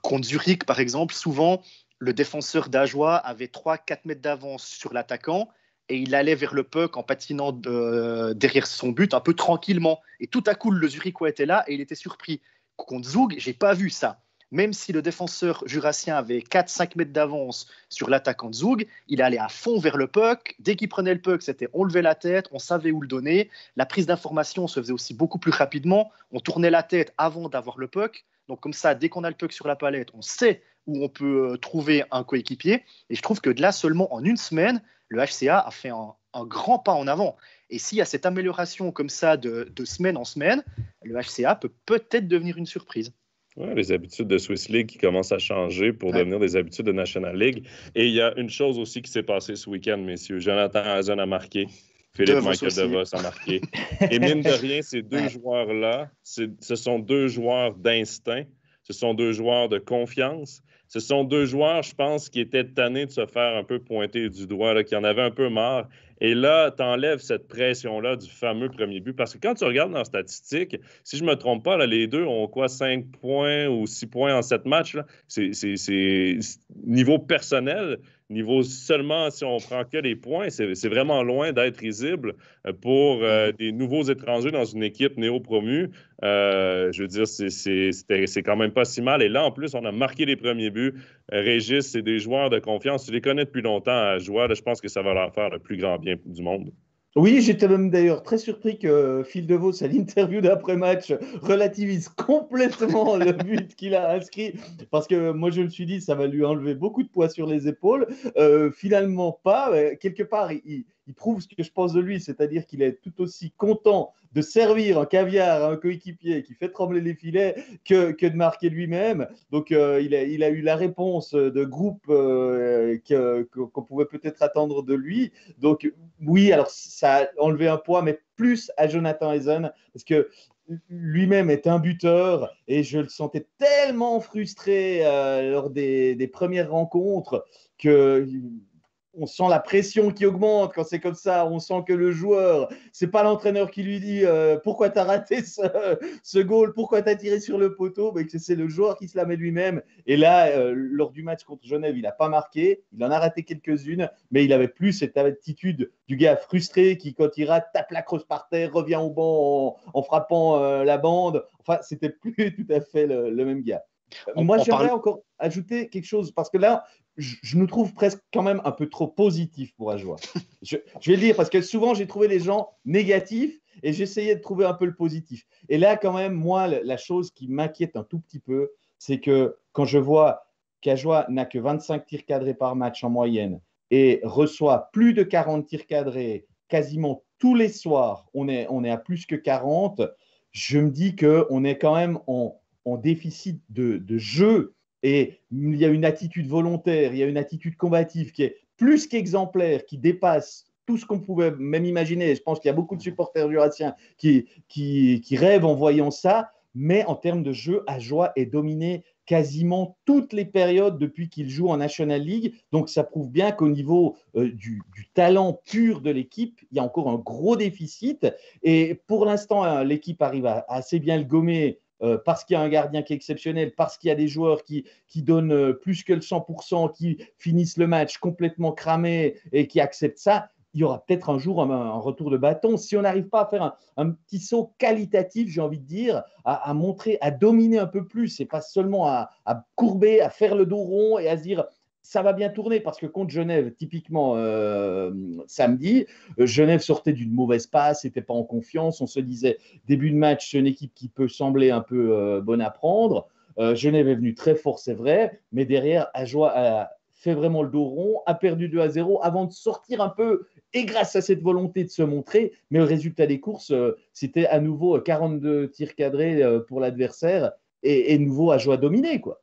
Contre Zurich, par exemple, souvent, le défenseur d'Ajoie avait 3-4 mètres d'avance sur l'attaquant et il allait vers le puck en patinant derrière son but un peu tranquillement. Et tout à coup, le Zurichois était là et il était surpris. Contre Zug, je n'ai pas vu ça. Même si le défenseur jurassien avait 4-5 mètres d'avance sur l'attaquant de Zug, il allait à fond vers le puck. Dès qu'il prenait le puck, c'était on levait la tête, on savait où le donner. La prise d'information se faisait aussi beaucoup plus rapidement. On tournait la tête avant d'avoir le puck. Donc comme ça, dès qu'on a le puck sur la palette, on sait où on peut trouver un coéquipier. Et je trouve que de là, seulement en une semaine, le HCA a fait un grand pas en avant. Et s'il y a cette amélioration comme ça de semaine en semaine, le HCA peut peut-être devenir une surprise. Ouais, les habitudes de Swiss League qui commencent à changer pour devenir des habitudes de National League. Et il y a une chose aussi qui s'est passée ce week-end, messieurs. Jonathan Hazen a marqué. Philippe Michael DeVos a marqué. Et mine de rien, ces 2 joueurs-là, ce sont 2 joueurs d'instinct. Ce sont 2 joueurs de confiance. Ce sont 2 joueurs, je pense, qui étaient tannés de se faire un peu pointer du doigt, là, qui en avaient un peu marre. Et là, tu enlèves cette pression-là du fameux premier but. Parce que quand tu regardes dans les statistiques, si je ne me trompe pas, là, les deux ont quoi, 5 points ou 6 points en 7 matchs? Là? C'est niveau personnel, niveau seulement si on prend que les points, c'est vraiment loin d'être risible pour des nouveaux étrangers dans une équipe néo-promue. Je veux dire, c'est quand même pas si mal. Et là, en plus, on a marqué les premiers buts. Régis, c'est des joueurs de confiance. Tu les connais depuis longtemps à jouer. Je pense que ça va leur faire le plus grand bien du monde. Oui, j'étais même d'ailleurs très surpris que Phil DeVos, à l'interview d'après-match, relativise complètement le but qu'il a inscrit. Parce que moi, je me suis dit, ça va lui enlever beaucoup de poids sur les épaules. Finalement, pas. Quelque part, il prouve ce que je pense de lui, c'est-à-dire qu'il est tout aussi content de servir un caviar à un coéquipier qui fait trembler les filets que de marquer lui-même. Donc, il a eu la réponse de groupe qu'on pouvait peut-être attendre de lui. Donc, oui, alors ça a enlevé un poids, mais plus à Jonathan Hazen, parce que lui-même est un buteur et je le sentais tellement frustré lors des premières rencontres que on sent la pression qui augmente quand c'est comme ça. On sent que le joueur, c'est pas l'entraîneur qui lui dit pourquoi tu as raté ce goal, pourquoi tu as tiré sur le poteau, mais que c'est le joueur qui se la met lui-même. Et là, lors du match contre Genève, il n'a pas marqué, il en a raté quelques-unes, mais il n'avait plus cette attitude du gars frustré qui, quand il rate, tape la creuse par terre, revient au banc en frappant la bande. Enfin, c'était plus tout à fait le même gars. Moi, j'aimerais encore ajouter quelque chose, parce que là, je nous trouve presque quand même un peu trop positif pour Ajoie. Je vais le dire, parce que souvent, j'ai trouvé les gens négatifs et j'essayais de trouver un peu le positif. Et là, quand même, moi, la chose qui m'inquiète un tout petit peu, c'est que quand je vois qu'Ajoie n'a que 25 tirs cadrés par match en moyenne et reçoit plus de 40 tirs cadrés quasiment tous les soirs, on est à plus que 40, je me dis qu'on est quand même en déficit de jeu et il y a une attitude volontaire, il y a une attitude combative qui est plus qu'exemplaire, qui dépasse tout ce qu'on pouvait même imaginer. Je pense qu'il y a beaucoup de supporters jurassiens qui rêvent en voyant ça, mais en termes de jeu, Ajoie est dominé quasiment toutes les périodes depuis qu'il joue en National League. Donc, ça prouve bien qu'au niveau du talent pur de l'équipe, il y a encore un gros déficit. Et pour l'instant, l'équipe arrive à assez bien le gommer parce qu'il y a un gardien qui est exceptionnel, parce qu'il y a des joueurs qui donnent plus que le 100%, qui finissent le match complètement cramés et qui acceptent ça. Il y aura peut-être un jour un retour de bâton. Si on n'arrive pas à faire un petit saut qualitatif, j'ai envie de dire, à montrer, à dominer un peu plus, et pas seulement à courber, à faire le dos rond et à se dire ça va bien tourner, parce que contre Genève, typiquement samedi, Genève sortait d'une mauvaise passe, n'était pas en confiance. On se disait, début de match, c'est une équipe qui peut sembler un peu bonne à prendre. Genève est venu très fort, c'est vrai, mais derrière, Ajoie a fait vraiment le dos rond, a perdu 2-0 avant de sortir un peu, et grâce à cette volonté de se montrer, mais le résultat des courses, c'était à nouveau 42 tirs cadrés pour l'adversaire, et nouveau Ajoie dominé, quoi.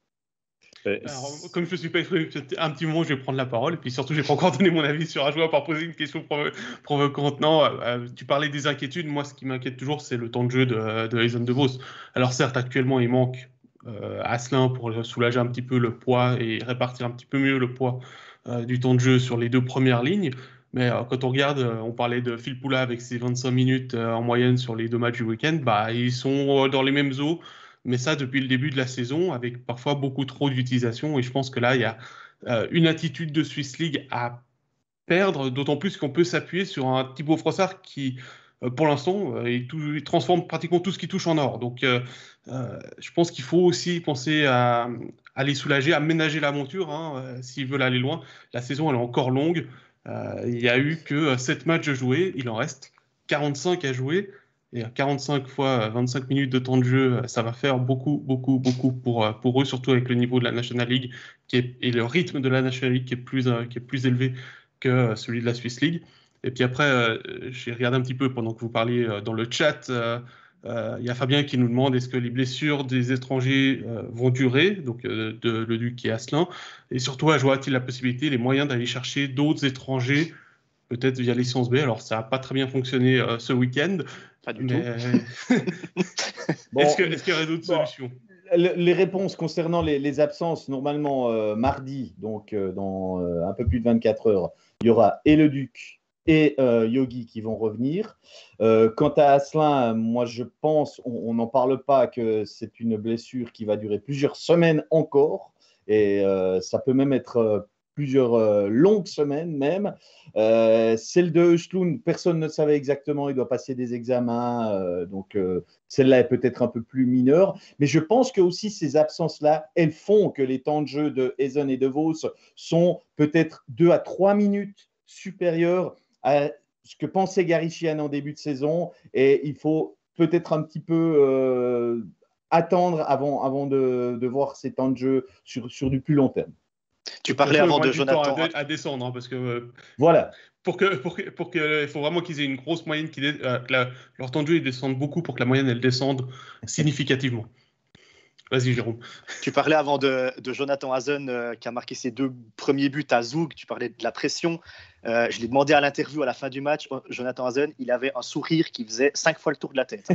Alors, comme je ne suis pas exprimé, un petit moment, je vais prendre la parole. Et puis surtout, je n'ai pas encore donné mon avis sur Ajoie par poser une question provocante. Non, tu parlais des inquiétudes. Moi, ce qui m'inquiète toujours, c'est le temps de jeu de Eison de Vos. Alors certes, actuellement, il manque Asselin pour soulager un petit peu le poids et répartir un petit peu mieux le poids du temps de jeu sur les deux premières lignes. Mais quand on regarde, on parlait de Phil Poula avec ses 25 minutes en moyenne sur les deux matchs du week-end, bah, ils sont dans les mêmes eaux. Mais ça, depuis le début de la saison, avec parfois beaucoup trop d'utilisation. Et je pense que là, il y a une attitude de Swiss League à perdre, d'autant plus qu'on peut s'appuyer sur un Thibaut Frossard qui, pour l'instant, il transforme pratiquement tout ce qui touche en or. Donc, je pense qu'il faut aussi penser à les soulager, à ménager la monture, hein, s'ils veulent aller loin. La saison, elle est encore longue. Il n'y a eu que 7 matchs joués. Il en reste 45 à jouer. Et 45 fois 25 minutes de temps de jeu, ça va faire beaucoup pour eux, surtout avec le niveau de la National League et le rythme de la National League qui est plus élevé que celui de la Swiss League. Et puis après, j'ai regardé un petit peu pendant que vous parliez dans le chat. Il y a Fabien qui nous demande est-ce que les blessures des étrangers vont durer, donc de Leduc et Asselin, et surtout Ajoie a-t-il la possibilité, les moyens d'aller chercher d'autres étrangers, peut-être via licence B. Alors ça n'a pas très bien fonctionné ce week-end. Pas du tout. Bon, est-ce qu'il y aurait d'autres solutions? Les réponses concernant les absences, normalement mardi, donc dans un peu plus de 24 heures, il y aura et le Duc et Yogi qui vont revenir. Quant à Asselin, moi je pense, on n'en parle pas, que c'est une blessure qui va durer plusieurs semaines encore, et ça peut même être plusieurs longues semaines même. Celle de Östlund, personne ne savait exactement, il doit passer des examens, donc celle-là est peut-être un peu plus mineure, mais je pense que aussi ces absences-là, elles font que les temps de jeu de Eison et de Vos sont peut-être 2 à 3 minutes supérieurs à ce que pensait Gary Sheehan en début de saison, et il faut peut-être un petit peu attendre avant de voir ces temps de jeu sur du plus long terme. Tu parlais avant de Jonathan à descendre, hein, parce que voilà. Il faut vraiment qu'ils aient une grosse moyenne, que leur temps de jeu descende beaucoup pour que la moyenne elle descende significativement. Vas-y, Jérôme. Tu parlais avant de Jonathan Hazen qui a marqué ses 2 premiers buts à Zoug. Tu parlais de la pression. Je l'ai demandé à l'interview à la fin du match. Jonathan Hazen, il avait un sourire qui faisait 5 fois le tour de la tête.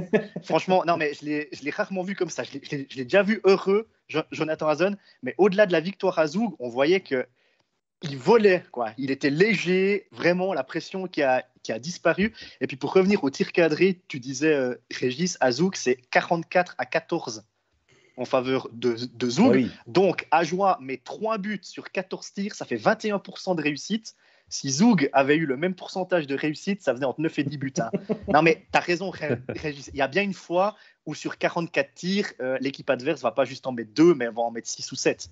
Franchement, non, mais je l'ai rarement vu comme ça. Je l'ai déjà vu heureux, Jonathan Hazen. Mais au-delà de la victoire à Zoug, on voyait qu'il volait, quoi. Il était léger, vraiment, la pression qui a disparu. Et puis pour revenir au tir cadré, tu disais, Régis, à Zoug, c'est 44-14 en faveur de Zoug. Oui. Donc, Ajoie met 3 buts sur 14 tirs, ça fait 21% de réussite. Si Zoug avait eu le même pourcentage de réussite, ça faisait entre 9 et 10 buts. Hein. Non, mais tu as raison, Régis. Il y a bien une fois où sur 44 tirs, l'équipe adverse ne va pas juste en mettre 2, mais elle va en mettre 6 ou 7.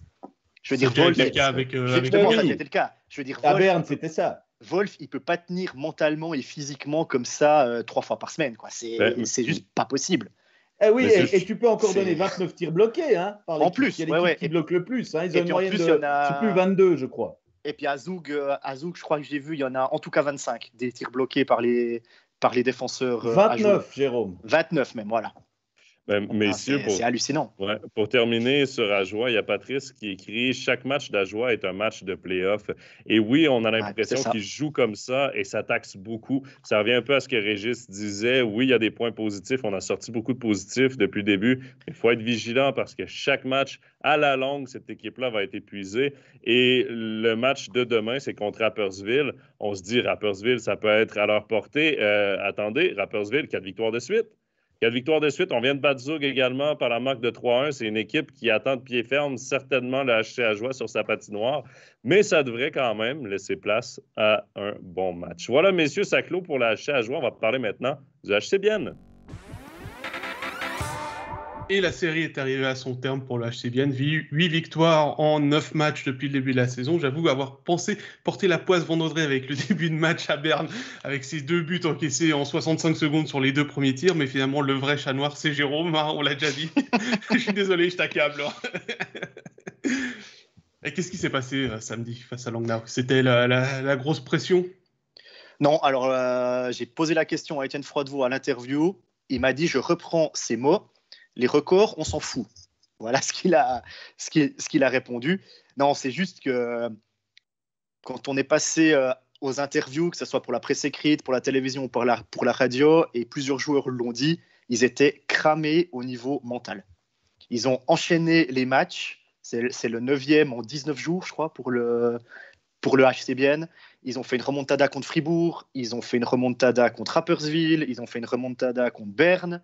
Je veux dire, Wolf, c'était le cas. Je veux dire, à Berne, c'était ça. Wolf, il peut pas tenir mentalement et physiquement comme ça 3 fois par semaine. Quoi. C'est juste pas possible. Eh oui, et tu peux encore donner 29 tirs bloqués. Hein, en plus, il y a l'équipe qui bloque le plus. Hein, ils ont une moyenne c'est plus 22, je crois. Et puis à Zoug, je crois que j'ai vu, il y en a en tout cas 25 des tirs bloqués par les défenseurs. 29, Jérôme. 29 même, voilà. Messieurs, c'est hallucinant. Ouais, pour terminer sur Ajoie, il y a Patrice qui écrit « Chaque match d'Ajoie est un match de play-off ». Et oui, on a l'impression qu'il joue comme ça et ça taxe beaucoup. Ça revient un peu à ce que Régis disait. Oui, il y a des points positifs. On a sorti beaucoup de positifs depuis le début. Il faut être vigilant parce que chaque match, à la longue, cette équipe-là va être épuisée. Et le match de demain, c'est contre Rapperswil. On se dit, Rapperswil, ça peut être à leur portée. Attendez, Rapperswil, 4 victoires de suite. 4 victoires de suite. On vient de battre Zug également par la marque de 3-1. C'est une équipe qui attend de pied ferme certainement le HC Ajoie sur sa patinoire, mais ça devrait quand même laisser place à un bon match. Voilà, messieurs, ça clôt pour le HC Ajoie. On va parler maintenant du HC Bienne. Et la série est arrivée à son terme pour le HC Bienne. 8 victoires en 9 matchs depuis le début de la saison. J'avoue avoir pensé porter la poisse vendredi avec le début de match à Berne, avec ses 2 buts encaissés en 65 secondes sur les 2 premiers tirs. Mais finalement, le vrai chat noir, c'est Jérôme. Hein, on l'a déjà dit. Je suis désolé, je t'accable. Et qu'est-ce qui s'est passé samedi face à Langnau? C'était la grosse pression? Non, alors j'ai posé la question à Étienne Froidevaux à l'interview. Il m'a dit, je reprends ces mots. Les records, on s'en fout. Voilà ce qu'il a répondu. Non, c'est juste que quand on est passé aux interviews, que ce soit pour la presse écrite, pour la télévision ou pour la radio, et plusieurs joueurs l'ont dit, ils étaient cramés au niveau mental. Ils ont enchaîné les matchs. C'est le 9e en 19 jours, je crois, pour le HC Bienne. Ils ont fait une remontada contre Fribourg. Ils ont fait une remontada contre Rapperswil. Ils ont fait une remontada contre Berne.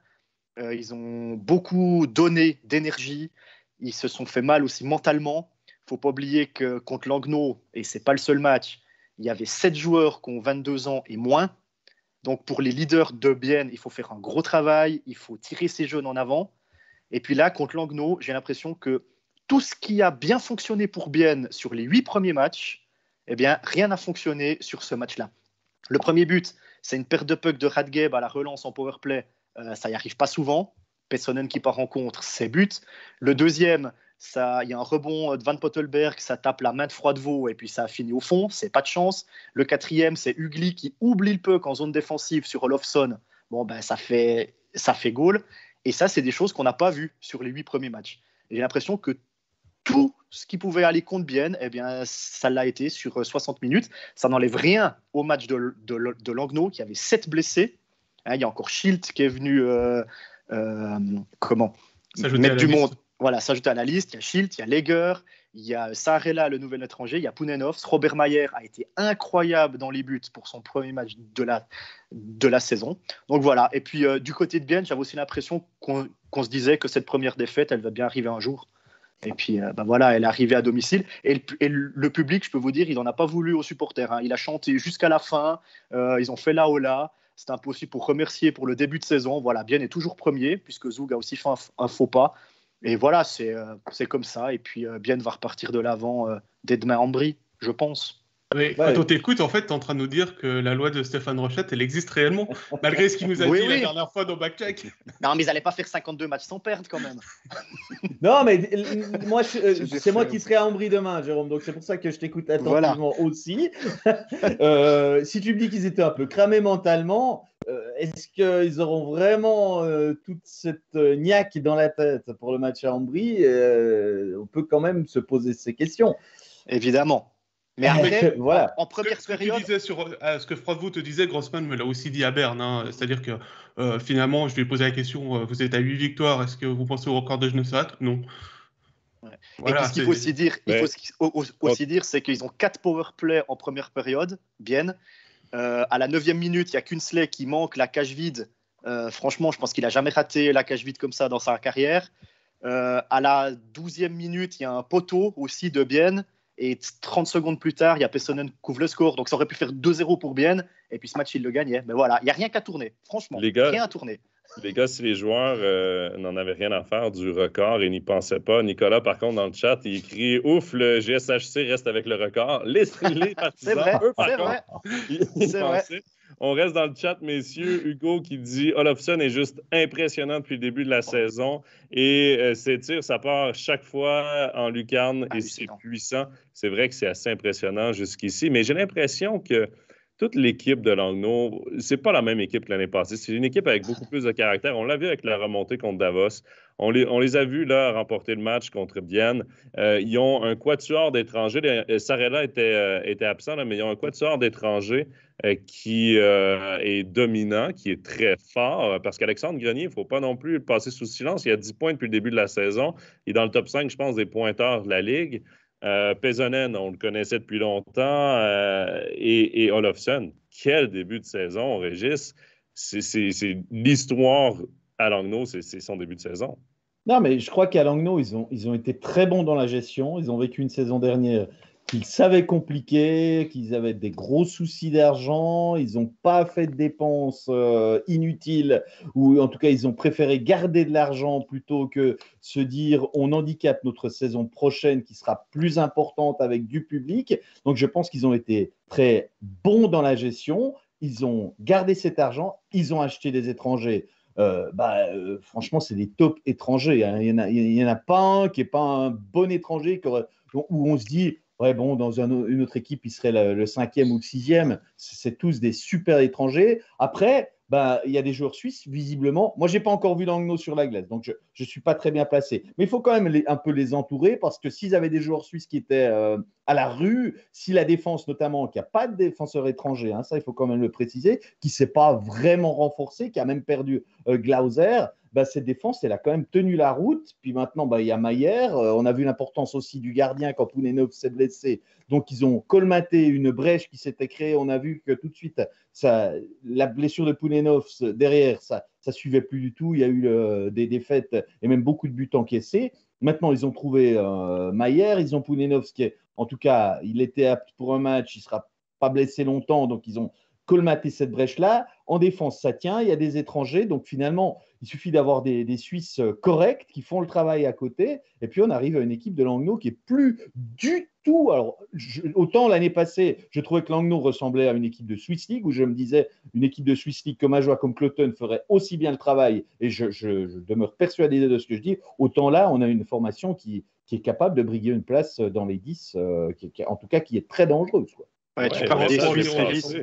Ils ont beaucoup donné d'énergie. Ils se sont fait mal aussi mentalement. Il ne faut pas oublier que contre Langnau, et ce n'est pas le seul match, il y avait 7 joueurs qui ont 22 ans et moins. Donc pour les leaders de Bienne, il faut faire un gros travail. Il faut tirer ces jeunes en avant. Et puis là, contre Langnau, j'ai l'impression que tout ce qui a bien fonctionné pour Bienne sur les 8 premiers matchs, eh bien, rien n'a fonctionné sur ce match-là. Le premier but, c'est une perte de puck de Radgeb à la relance en powerplay. Ça n'y arrive pas souvent. Pessonen qui part en contre, c'est but. Le deuxième, il y a un rebond de Van Pottelberg, ça tape la main de Froidevaux et puis ça a fini au fond, c'est pas de chance. Le quatrième, c'est Ugly qui oublie le puck en zone défensive sur Olofsson. Bon, ben, ça fait goal. Et ça, c'est des choses qu'on n'a pas vues sur les 8 premiers matchs. Et j'ai l'impression que tout ce qui pouvait aller contre Bienne, eh bien, ça l'a été sur 60 minutes. Ça n'enlève rien au match de Langnau, qui avait 7 blessés. Il y a encore Schilt qui est venu mettre du monde. Voilà, s'ajouter à la liste. Il y a Schilt, il y a Leger, il y a Saarela, le nouvel étranger, il y a Pounenovs. Robert Mayer a été incroyable dans les buts pour son premier match de la saison. Donc voilà. Et puis du côté de Bienne, j'avais aussi l'impression qu'on se disait que cette première défaite, elle va bien arriver un jour. Et puis voilà, elle est arrivée à domicile. Et le public, je peux vous dire, il n'en a pas voulu aux supporters. Hein. Il a chanté jusqu'à la fin. Ils ont fait la hola. C'est un peu aussi pour remercier pour le début de saison. Voilà, Bienne est toujours premier, puisque Zug a aussi fait un faux pas. Et voilà, c'est comme ça. Et puis Bienne va repartir de l'avant dès demain en Brie, je pense. Oui, quand on t'écoute, en fait, tu es en train de nous dire que la loi de Stéphane Rochette, elle existe réellement, malgré ce qu'il nous a dit la dernière fois dans Backcheck. Non, mais ils n'allaient pas faire 52 matchs sans perdre, quand même. Non, mais moi, c'est moi qui serai à Ambry demain, Jérôme. Donc, c'est pour ça que je t'écoute attentivement aussi. Si tu me dis qu'ils étaient un peu cramés mentalement, est-ce qu'ils auront vraiment toute cette niaque dans la tête pour le match à Ambry? On peut quand même se poser ces questions. Évidemment. Mais après, voilà. en première période. Tu disais ce que Froidevaux te disait, Grossman me l'a aussi dit à Berne. Hein, c'est-à-dire que finalement, je lui ai posé la question vous êtes à 8 victoires, est-ce que vous pensez au record de Genesat? Non. Ouais. Voilà, et puis ce qu'il faut aussi dire, c'est qu'ils ont 4 powerplays en première période, bien. À la 9e minute, il y a Kunsley qui manque la cage vide. Franchement, je pense qu'il n'a jamais raté la cage vide comme ça dans sa carrière. À la 12e minute, il y a un poteau aussi de Bienne. Et 30 secondes plus tard, il y a Pessonen qui couvre le score. Donc ça aurait pu faire 2-0 pour Bienne. Et puis ce match, il le gagnait. Mais voilà, il n'y a rien qu'à tourner. Franchement, rien à tourner. Les gars, si les joueurs n'en avaient rien à faire du record et n'y pensaient pas, Nicolas, par contre, dans le chat, il écrit « Ouf, le GSHC reste avec le record. » Les partisans, c'est vrai, eux, par contre, ils pensaient. On reste dans le chat, messieurs. Hugo qui dit « Olofsson est juste impressionnant depuis le début de la saison et ses tirs, ça part chaque fois en lucarne et c'est puissant. » C'est vrai que c'est assez impressionnant jusqu'ici, mais j'ai l'impression que toute l'équipe de Langnau, c'est pas la même équipe que l'année passée. C'est une équipe avec beaucoup plus de caractère. On l'a vu avec la remontée contre Davos. On les a vus là remporter le match contre Bienne. Ils ont un quatuor d'étrangers. Sarella était absent, là, mais ils ont un quatuor d'étrangers qui est dominant, qui est très fort. Parce qu'Alexandre Grenier, il ne faut pas non plus le passer sous silence. Il a 10 points depuis le début de la saison. Il est dans le top 5, je pense, des pointeurs de la Ligue. Pesonen, on le connaissait depuis longtemps, et Olofsson. Quel début de saison, Régis. C'est l'histoire à Langnau, c'est son début de saison. Non, mais je crois qu'à Langnau, ils ont été très bons dans la gestion. Ils ont vécu une saison dernière qu'ils savaient compliquer, qu'ils avaient des gros soucis d'argent. Ils n'ont pas fait de dépenses inutiles, ou en tout cas, ils ont préféré garder de l'argent plutôt que se dire on handicape notre saison prochaine qui sera plus importante avec du public. Donc, je pense qu'ils ont été très bons dans la gestion. Ils ont gardé cet argent. Ils ont acheté des étrangers. Franchement, c'est des top étrangers. Hein. Il n'y en a pas un qui n'est pas un bon étranger où on se dit, ouais, bon, dans une autre équipe, il serait le 5e ou le 6e. C'est tous des super étrangers. Après, il y a des joueurs suisses, visiblement. Moi, je n'ai pas encore vu Langnau sur la glace, donc je ne suis pas très bien placé. Mais il faut quand même un peu les entourer, parce que s'ils avaient des joueurs suisses qui étaient à la rue, si la défense notamment, qu'il n'y a pas de défenseur étranger, hein, ça il faut quand même le préciser, qui ne s'est pas vraiment renforcé, qui a même perdu Glauser, cette défense, elle a quand même tenu la route. Puis maintenant, il y a Mayer. On a vu l'importance aussi du gardien quand Pounenov s'est blessé. Donc, ils ont colmaté une brèche qui s'était créée. On a vu que tout de suite, la blessure de Pounenov, derrière, ça ne suivait plus du tout. Il y a eu des défaites et même beaucoup de buts encaissés. Maintenant, ils ont trouvé Mayer. Ils ont Pounenov, qui est, en tout cas, il était apte pour un match. Il ne sera pas blessé longtemps. Donc, ils ont colmater cette brèche-là. En défense, ça tient. Il y a des étrangers. Donc, finalement, il suffit d'avoir des Suisses corrects qui font le travail à côté. Et puis, on arrive à une équipe de Langnau qui est plus du tout. Alors, autant l'année passée, je trouvais que Langnau ressemblait à une équipe de Swiss League, où je me disais, une équipe de Swiss League comme Ajoie, comme Cloton ferait aussi bien le travail. Et je demeure persuadé de ce que je dis. Autant là, on a une formation qui est capable de briguer une place dans les 10, en tout cas, qui est très dangereuse, quoi. Ouais, tu parles des Suisses, Régis.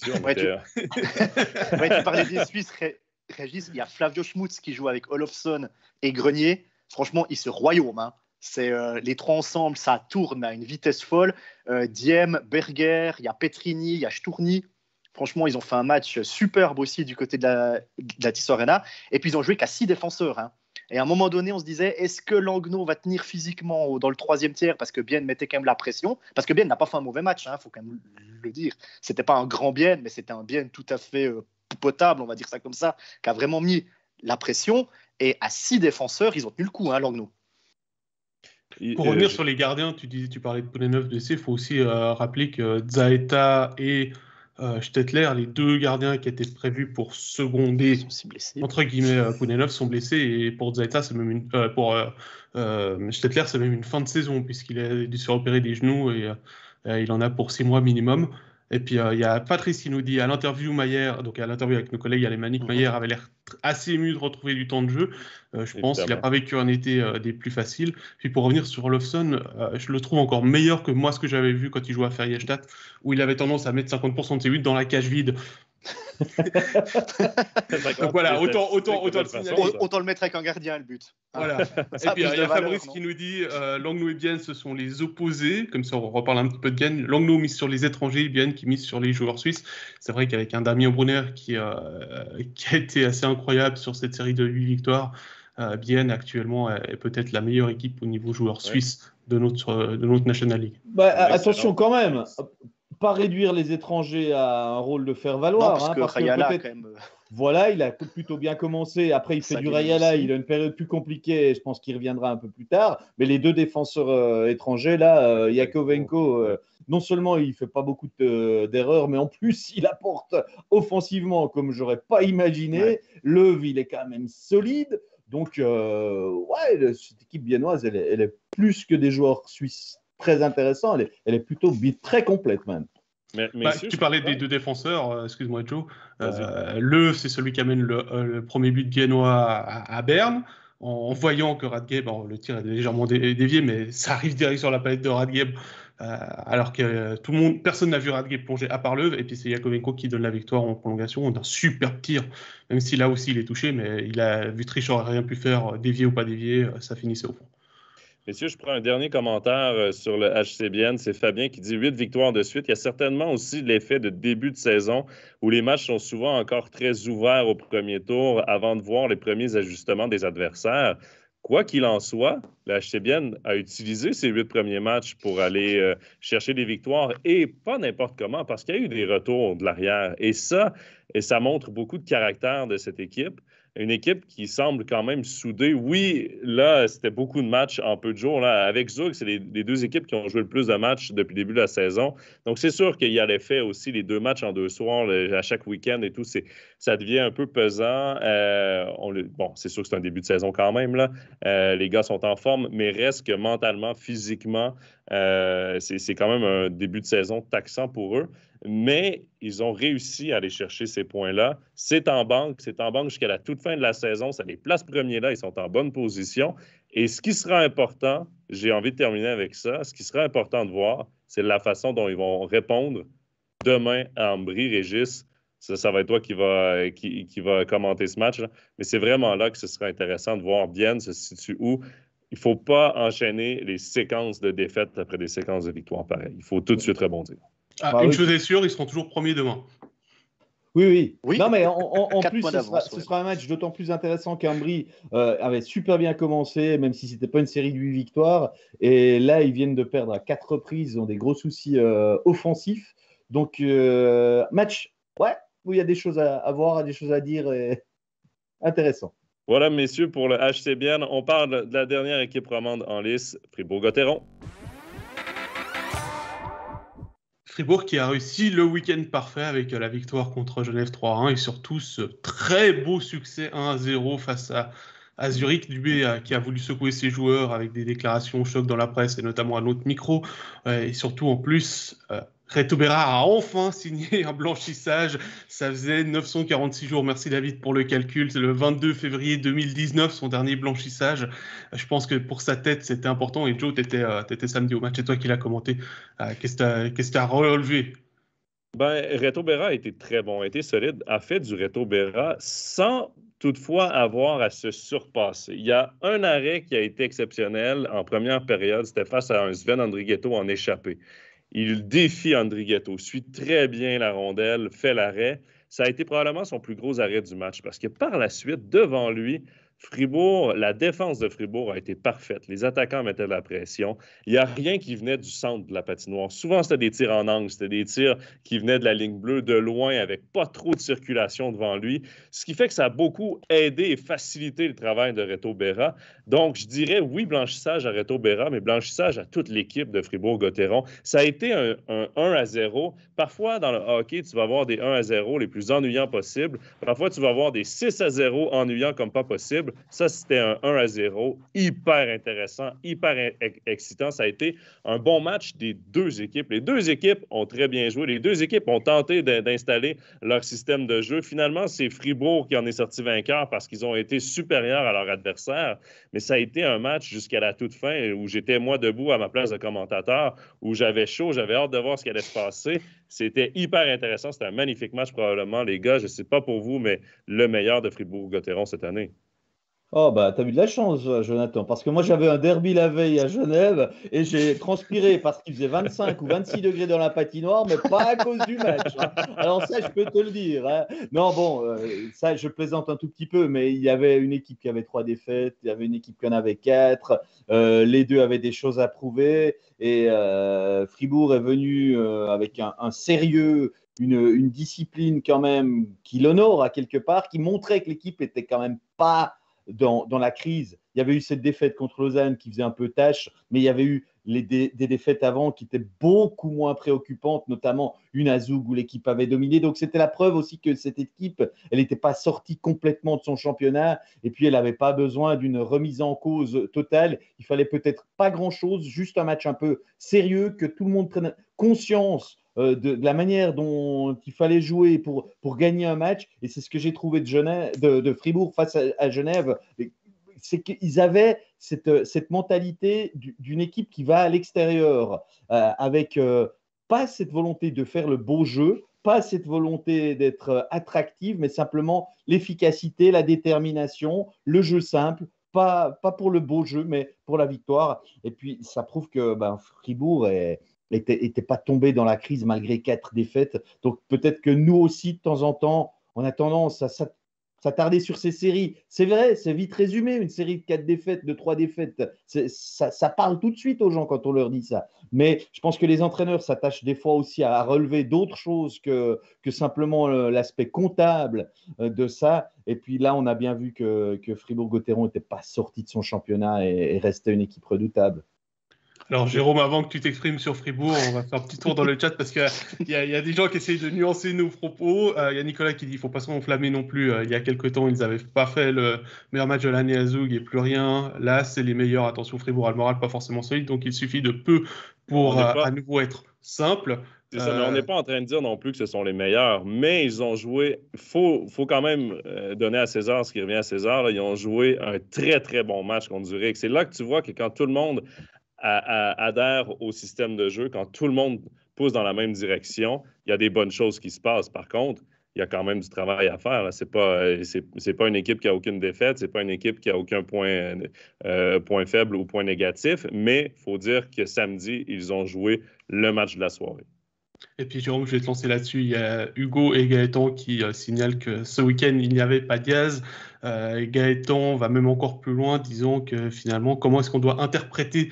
Tu parlais des Suisses, Régis. Il y a Flavio Schmutz qui joue avec Olofsson et Grenier. Franchement, ils se royaument. Hein. C'est les trois ensemble, ça tourne à une vitesse folle. Diem, Berger, il y a Petrini, il y a Sturny. Franchement, ils ont fait un match superbe aussi du côté de la Tissot Arena. Et puis, ils ont joué qu'à 6 défenseurs. Hein. Et à un moment donné, on se disait, est-ce que Langnau va tenir physiquement dans le 3e tiers, parce que Bienne mettait quand même la pression, parce que Bienne n'a pas fait un mauvais match, il faut quand même le dire. C'était pas un grand Bienne, mais c'était un Bienne tout à fait potable, on va dire ça comme ça, qui a vraiment mis la pression. Et à 6 défenseurs, ils ont tenu le coup, Langnau. Pour revenir sur les gardiens, tu parlais de Pounenov blessé, il faut aussi rappeler que Zaeta et Stettler, les 2 gardiens qui étaient prévus pour seconder, entre guillemets, Pounenov, sont blessés. Et pour Zaeta, c'est même pour Stettler, c'est même une fin de saison, puisqu'il a dû se repérer des genoux et il en a pour 6 mois minimum. Et puis, il y a Patrice qui nous dit à l'interview Mayer, donc à l'interview avec nos collègues alémaniques, Mayer avait l'air assez ému de retrouver du temps de jeu. Je pense qu'il n'a pas vécu un été des plus faciles. Puis pour revenir sur Olofsson, je le trouve encore meilleur que moi ce que j'avais vu quand il jouait à Färjestad, où il avait tendance à mettre 50% de ses buts dans la cage vide. Donc voilà, autant le signaler. Autant le mettre avec un gardien, le but. Voilà. Et puis il y a Fabrice qui nous dit Langnau et Bienne, ce sont les opposés. Comme ça, on reparle un petit peu de Bienne. Langnau mise sur les étrangers, Bienne qui mise sur les joueurs suisses. C'est vrai qu'avec un Damien Brunner qui a été assez incroyable sur cette série de 8 victoires, Bienne actuellement est peut-être la meilleure équipe au niveau joueur suisse de notre National League. Attention quand même. Pas réduire les étrangers à un rôle de faire valoir. Non, parce que Rayala, quand même. Voilà, il a plutôt bien commencé. Après, il fait du Rayala. Il a une période plus compliquée. Je pense qu'il reviendra un peu plus tard. Mais les 2 défenseurs étrangers, là, Yakovenko, non seulement il ne fait pas beaucoup d'erreurs, mais en plus, il apporte offensivement comme je n'aurais pas imaginé. Ouais. Leuve, il est quand même solide. Donc, cette équipe biennoise, elle est plus que des joueurs suisses très intéressants. Elle est plutôt très complète, même. Tu parlais des 2 défenseurs, excuse-moi Joe. Leuve, c'est celui qui amène le premier but viennois à Berne. En voyant que Radgeb, le tir est légèrement dévié, mais ça arrive direct sur la palette de Radgeb alors que personne n'a vu Radgate plonger à part Löw, et puis c'est Yakovenko qui donne la victoire en prolongation d'un super tir, même si là aussi il est touché, mais il a vu Triche aurait rien pu faire, dévier ou pas dévier, ça finissait au fond. Messieurs, je prends un dernier commentaire sur le HCBN. C'est Fabien qui dit 8 victoires de suite. Il y a certainement aussi l'effet de début de saison où les matchs sont souvent encore très ouverts au premier tour avant de voir les premiers ajustements des adversaires. Quoi qu'il en soit, le HCBN a utilisé ces 8 premiers matchs pour aller chercher des victoires et pas n'importe comment parce qu'il y a eu des retours de l'arrière. Et ça montre beaucoup de caractère de cette équipe. Une équipe qui semble quand même soudée. Oui, là, c'était beaucoup de matchs en peu de jours. Là. Avec Zug, c'est les deux équipes qui ont joué le plus de matchs depuis le début de la saison. Donc, c'est sûr qu'il y a l'effet aussi, les 2 matchs en 2 soirs à chaque week-end et tout, ça devient un peu pesant. Bon, c'est sûr que c'est un début de saison quand même. Là. Les gars sont en forme, mais reste que mentalement, physiquement, c'est quand même un début de saison taxant pour eux. Mais ils ont réussi à aller chercher ces points-là. C'est en banque jusqu'à la toute fin de la saison. Ça les place premiers là, ils sont en bonne position. Et ce qui sera important, j'ai envie de terminer avec ça, ce qui sera important de voir, c'est la façon dont ils vont répondre demain à Ambry, Régis. Ça va être toi qui va commenter ce match-là. Mais c'est vraiment là que ce sera intéressant de voir Bienne se situe où. Il ne faut pas enchaîner les séquences de défaites après des séquences de victoires pareilles. Il faut tout de suite rebondir. Une chose est sûre, ils seront toujours premiers demain. Oui. Non, mais en plus, ce sera un match d'autant plus intéressant qu'Ambry avait super bien commencé, même si ce n'était pas une série de 8 victoires. Et là, ils viennent de perdre à 4 reprises. Ils ont des gros soucis offensifs. Donc, match, où il y a des choses à voir, des choses à dire. Et... intéressant. Voilà, messieurs, pour le HCBN, on parle de la dernière équipe romande en lice, Fribourg-Gotteron. Fribourg qui a réussi le week-end parfait avec la victoire contre Genève 3-1 et surtout ce très beau succès 1-0 face à Zurich. Dubé qui a voulu secouer ses joueurs avec des déclarations choc dans la presse et notamment à notre micro. Et surtout en plus, Reto Berra a enfin signé un blanchissage. Ça faisait 946 jours, merci David pour le calcul. C'est le 22 février 2019, son dernier blanchissage. Je pense que pour sa tête, c'était important. Et Joe, tu étais samedi au match, c'est toi qui l'as commenté. Qu'est-ce que tu as relevé? Reto Berra a été très bon, a été solide, a fait du Reto Berra sans toutefois avoir à se surpasser. Il y a un arrêt qui a été exceptionnel en première période, c'était face à un Sven Andrighetto en échappée. Il défie Andrighetto, suit très bien la rondelle, fait l'arrêt. Ça a été probablement son plus gros arrêt du match parce que par la suite, devant lui, Fribourg, la défense de Fribourg a été parfaite. Les attaquants mettaient de la pression. Il n'y a rien qui venait du centre de la patinoire. Souvent, c'était des tirs en angle. C'était des tirs qui venaient de la ligne bleue, de loin, avec pas trop de circulation devant lui. Ce qui fait que ça a beaucoup aidé et facilité le travail de Reto Berra. Donc, je dirais oui, blanchissage à Reto Berra, mais blanchissage à toute l'équipe de Fribourg-Gotteron. Ça a été un 1-0. Parfois, dans le hockey, tu vas avoir des 1-0 les plus ennuyants possibles. Parfois, tu vas avoir des 6-0 ennuyants comme pas possible. Ça, c'était un 1-0 hyper intéressant, hyper excitant. Ça a été un bon match des deux équipes. Les deux équipes ont très bien joué. Les deux équipes ont tenté d'installer leur système de jeu. Finalement, c'est Fribourg qui en est sorti vainqueur parce qu'ils ont été supérieurs à leur adversaire. Mais ça a été un match jusqu'à la toute fin où j'étais, moi, debout à ma place de commentateur, où j'avais chaud, j'avais hâte de voir ce qui allait se passer. C'était hyper intéressant. C'était un magnifique match, probablement, les gars. Je ne sais pas pour vous, mais le meilleur de Fribourg-Gotteron cette année. Oh, bah, t'as eu de la chance, Jonathan, parce que moi, j'avais un derby la veille à Genève et j'ai transpiré parce qu'il faisait 25 ou 26 degrés dans la patinoire, mais pas à cause du match. Hein. Alors, ça, je peux te le dire. Hein. Non, bon, ça, je plaisante un tout petit peu, mais il y avait une équipe qui avait 3 défaites, il y avait une équipe qui en avait 4. Les deux avaient des choses à prouver et Fribourg est venu avec un sérieux. Une discipline quand même qui l'honore à quelque part, qui montrait que l'équipe était quand même pas dans la crise. Il y avait eu cette défaite contre Lausanne qui faisait un peu tâche, mais il y avait eu des défaites avant qui étaient beaucoup moins préoccupantes, notamment une à Zug où l'équipe avait dominé. Donc, c'était la preuve aussi que cette équipe, elle n'était pas sortie complètement de son championnat et puis elle n'avait pas besoin d'une remise en cause totale. Il fallait peut-être pas grand-chose, juste un match un peu sérieux, que tout le monde prenne conscience de la manière dont il fallait jouer pour gagner un match. Et c'est ce que j'ai trouvé de Fribourg face à Genève. c'est qu'ils avaient cette mentalité d'une équipe qui va à l'extérieur avec pas cette volonté de faire le beau jeu, pas cette volonté d'être attractive, mais simplement l'efficacité, la détermination, le jeu simple, pas pour le beau jeu, mais pour la victoire. Et puis, ça prouve que Fribourg n'était pas tombé dans la crise malgré 4 défaites. Donc, peut-être que nous aussi, de temps en temps, on a tendance à s'attarder sur ces séries. C'est vrai, c'est vite résumé, une série de 4 défaites, de 3 défaites. Ça parle tout de suite aux gens quand on leur dit ça. Mais je pense que les entraîneurs s'attachent des fois aussi à relever d'autres choses que simplement l'aspect comptable de ça. Et puis là, on a bien vu que Fribourg-Gotteron n'était pas sorti de son championnat et restait une équipe redoutable. Alors Jérôme, avant que tu t'exprimes sur Fribourg, on va faire un petit tour dans le chat parce qu'il y a des gens qui essayent de nuancer nos propos. Il y a Nicolas qui dit qu'il ne faut pas s'enflammer non plus. Il y a quelques temps, ils n'avaient pas fait le meilleur match de l'année à Zug et plus rien. Là, c'est les meilleurs. Attention, Fribourg a le moral pas forcément solide, donc il suffit de peu pour à nouveau être simple. C'est ça, mais on n'est pas en train de dire non plus que ce sont les meilleurs, mais ils ont joué, faut quand même donner à César ce qui revient à César, là. Ils ont joué un très, très bon match contre Zurich. C'est là que tu vois que quand tout le monde adhère au système de jeu, quand tout le monde pousse dans la même direction, il y a des bonnes choses qui se passent. Par contre, il y a quand même du travail à faire. Ce n'est pas une équipe qui n'a aucune défaite, ce n'est pas une équipe qui n'a aucun point faible ou point négatif, mais il faut dire que samedi, ils ont joué le match de la soirée. Et puis Jérôme, je vais te lancer là-dessus. Il y a Hugo et Gaëtan qui signalent que ce week-end, il n'y avait pas Diaz. Gaëtan va même encore plus loin, disons que finalement, comment est-ce qu'on doit interpréter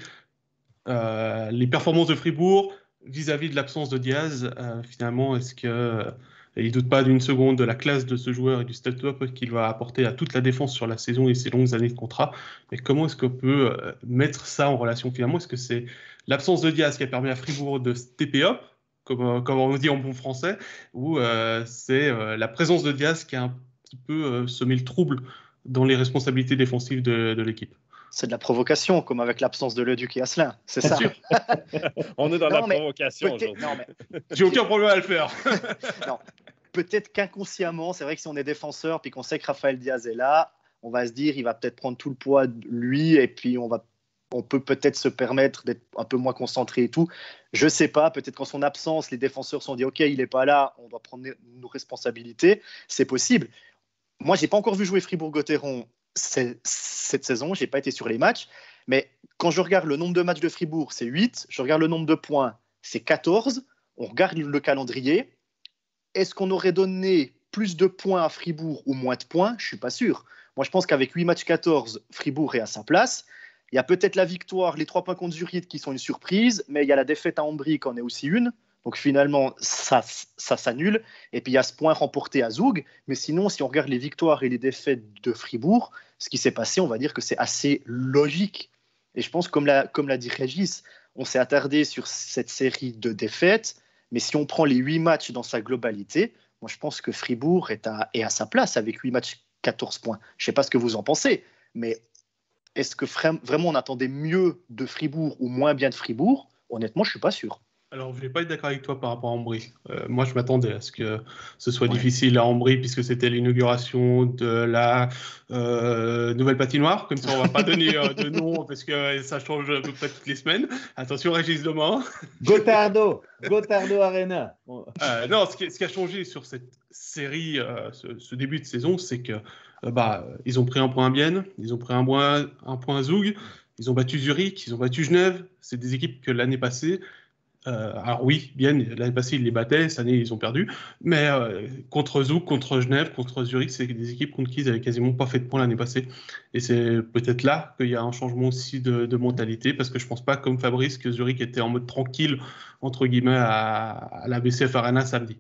les performances de Fribourg vis-à-vis de l'absence de Diaz? Finalement, est-ce qu'il ne doute pas d'une seconde de la classe de ce joueur et du step-up qu'il va apporter à toute la défense sur la saison et ses longues années de contrat? Mais comment est-ce qu'on peut mettre ça en relation finalement? Est-ce que c'est l'absence de Diaz qui a permis à Fribourg de stepper up, comme on dit en bon français, ou c'est la présence de Diaz qui a un petit peu semé le trouble dans les responsabilités défensives de l'équipe? C'est de la provocation, comme avec l'absence de Leduc et Asselin. C'est ça. On est dans la provocation aujourd'hui. J'ai aucun problème à le faire. Non, peut-être qu'inconsciemment, c'est vrai que si on est défenseur puis qu'on sait que Raphaël Diaz est là, on va se dire il va peut-être prendre tout le poids de lui et puis on peut peut-être se permettre d'être un peu moins concentré et tout. Je sais pas, peut-être qu'en son absence, les défenseurs se sont dit ok, il n'est pas là, on doit prendre nos responsabilités. C'est possible. Moi, j'ai pas encore vu jouer Fribourg-Gotteron cette saison, je n'ai pas été sur les matchs, mais quand je regarde le nombre de matchs de Fribourg, c'est 8, je regarde le nombre de points, c'est 14, on regarde le calendrier, est-ce qu'on aurait donné plus de points à Fribourg ou moins de points? Je ne suis pas sûr. Moi, je pense qu'avec 8 matchs 14, Fribourg est à sa place. Il y a peut-être la victoire, les 3 points contre Zurich qui sont une surprise, mais il y a la défaite à Ambry qui en est aussi une. Donc finalement, ça s'annule. Et puis il y a ce point remporté à Zug. Mais sinon, si on regarde les victoires et les défaites de Fribourg, ce qui s'est passé, on va dire que c'est assez logique. Et je pense, comme l'a dit Régis, on s'est attardé sur cette série de défaites. Mais si on prend les 8 matchs dans sa globalité, moi je pense que Fribourg est à sa place avec 8 matchs, 14 points. Je ne sais pas ce que vous en pensez, mais est-ce que vraiment on attendait mieux de Fribourg ou moins bien de Fribourg? Honnêtement, je ne suis pas sûr. Alors, je ne vais pas être d'accord avec toi par rapport à Ambry. Moi, je m'attendais à ce que ce soit difficile à Ambry puisque c'était l'inauguration de la nouvelle patinoire. Comme ça, on ne va pas donner de nom parce que ça change à peu près toutes les semaines. Attention, Régis demain. Gotardo Arena. Non, ce qui a changé sur cette série, ce début de saison, c'est que ils ont pris un point à Bienne, ils ont pris un point à Zug, ils ont battu Zurich, ils ont battu Genève. C'est des équipes que l'année passée. Alors oui, bien, l'année passée, ils les battaient, cette année, ils ont perdu. Mais contre Zug, contre Genève, contre Zurich, c'est des équipes contre qui ils n'avaient quasiment pas fait de points l'année passée. Et c'est peut-être là qu'il y a un changement aussi de mentalité, parce que je ne pense pas, comme Fabrice, que Zurich était en mode tranquille, entre guillemets, à la BCF Arena samedi.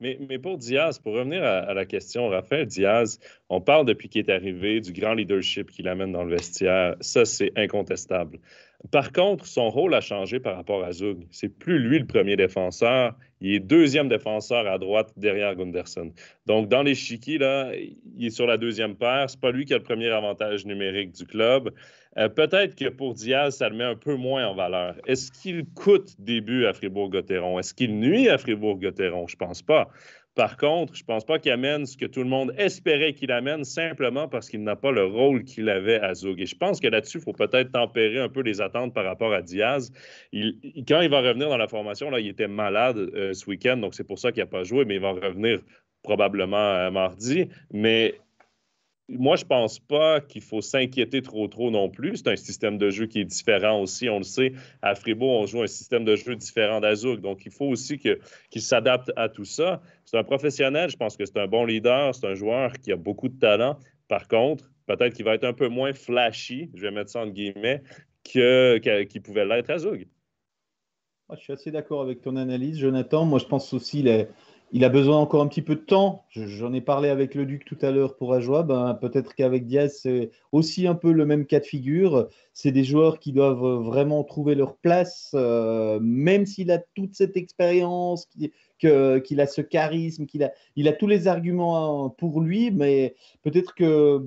Mais pour Diaz, pour revenir à la question, Raphaël Diaz, on parle depuis qu'il est arrivé du grand leadership qu'il amène dans le vestiaire. Ça, c'est incontestable. Par contre, son rôle a changé par rapport à Zug. C'est plus lui le premier défenseur. Il est deuxième défenseur à droite derrière Gunderson. Donc, dans l'échiquier, là, il est sur la deuxième paire. C'est pas lui qui a le premier avantage numérique du club. Peut-être que pour Diaz, ça le met un peu moins en valeur. Est-ce qu'il coûte des buts à Fribourg-Gotteron? Est-ce qu'il nuit à Fribourg-Gotteron? Je pense pas. Par contre, je pense pas qu'il amène ce que tout le monde espérait qu'il amène simplement parce qu'il n'a pas le rôle qu'il avait à Zug. Et je pense que là-dessus, il faut peut-être tempérer un peu les attentes par rapport à Diaz. Quand il va revenir dans la formation, là, il était malade ce week-end, donc c'est pour ça qu'il n'a pas joué, mais il va revenir probablement mardi. Mais moi, je pense pas qu'il faut s'inquiéter trop non plus. C'est un système de jeu qui est différent aussi. On le sait, à Fribourg, on joue un système de jeu différent d'Azug. Donc, il faut aussi qu'il s'adapte à tout ça. C'est un professionnel. Je pense que c'est un bon leader. C'est un joueur qui a beaucoup de talent. Par contre, peut-être qu'il va être un peu moins flashy, je vais mettre ça entre guillemets, qu'il pouvait l'être à Zug. Je suis assez d'accord avec ton analyse, Jonathan. Moi, je pense aussi il a besoin encore un petit peu de temps. J'en ai parlé avec le Duc tout à l'heure pour Ajoie. Peut-être qu'avec Diaz, c'est aussi un peu le même cas de figure. C'est des joueurs qui doivent vraiment trouver leur place, même s'il a toute cette expérience, qu'il a ce charisme, il a tous les arguments pour lui, mais peut-être que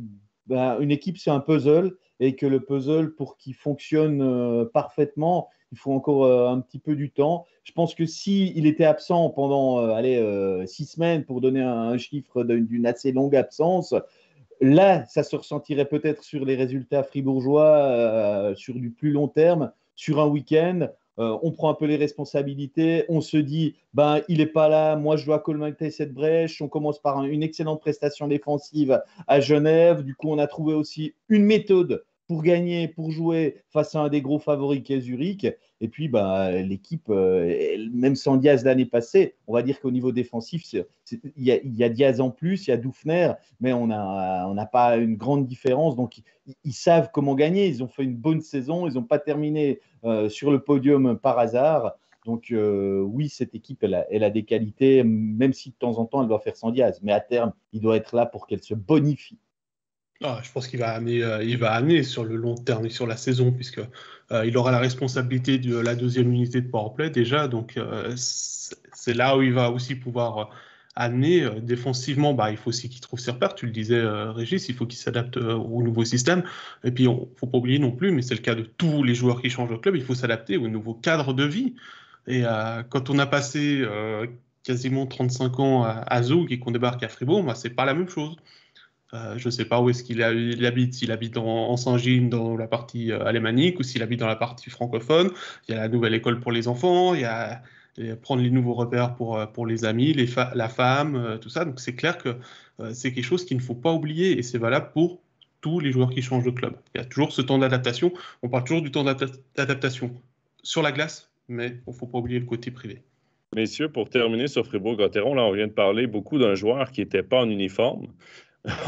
une équipe, c'est un puzzle et que le puzzle, pour qu'il fonctionne parfaitement, il faut encore un petit peu du temps. Je pense que s'il était absent pendant 6 semaines, pour donner un chiffre d'une assez longue absence, là, ça se ressentirait peut-être sur les résultats fribourgeois sur du plus long terme, sur un week-end. On prend un peu les responsabilités, on se dit, il n'est pas là, moi je dois colmater cette brèche. On commence par une excellente prestation défensive à Genève. Du coup, on a trouvé aussi une méthode pour gagner, pour jouer face à un des gros favoris qui est Zurich. Et puis, l'équipe, même sans Diaz l'année passée, on va dire qu'au niveau défensif, il y a Diaz en plus, il y a Dufner, mais on n'a pas une grande différence. Donc, ils savent comment gagner. Ils ont fait une bonne saison. Ils n'ont pas terminé sur le podium par hasard. Donc, oui, cette équipe, elle a des qualités, même si de temps en temps, elle doit faire sans Diaz. Mais à terme, il doit être là pour qu'elle se bonifie. Je pense qu'il va amener sur le long terme et sur la saison, puisque il aura la responsabilité de la deuxième unité de powerplay déjà, donc c'est là où il va aussi pouvoir amener défensivement. Il faut aussi qu'il trouve ses repères, tu le disais Régis, il faut qu'il s'adapte au nouveau système, et puis faut pas oublier non plus, mais c'est le cas de tous les joueurs qui changent de club, il faut s'adapter au nouveau cadre de vie, et quand on a passé quasiment 35 ans à Zug et qu'on débarque à Fribourg, c'est pas la même chose. Je ne sais pas où est-ce qu'il habite, s'il habite en Saint-Gilles dans la partie alémanique ou s'il habite dans la partie francophone. Il y a la nouvelle école pour les enfants, il y a prendre les nouveaux repères pour les amis, la femme, tout ça. Donc c'est clair que c'est quelque chose qu'il ne faut pas oublier et c'est valable pour tous les joueurs qui changent de club. Il y a toujours ce temps d'adaptation. On parle toujours du temps d'adaptation sur la glace, mais il ne faut pas oublier le côté privé. Messieurs, pour terminer sur Fribourg-Gotteron, là, on vient de parler beaucoup d'un joueur qui n'était pas en uniforme.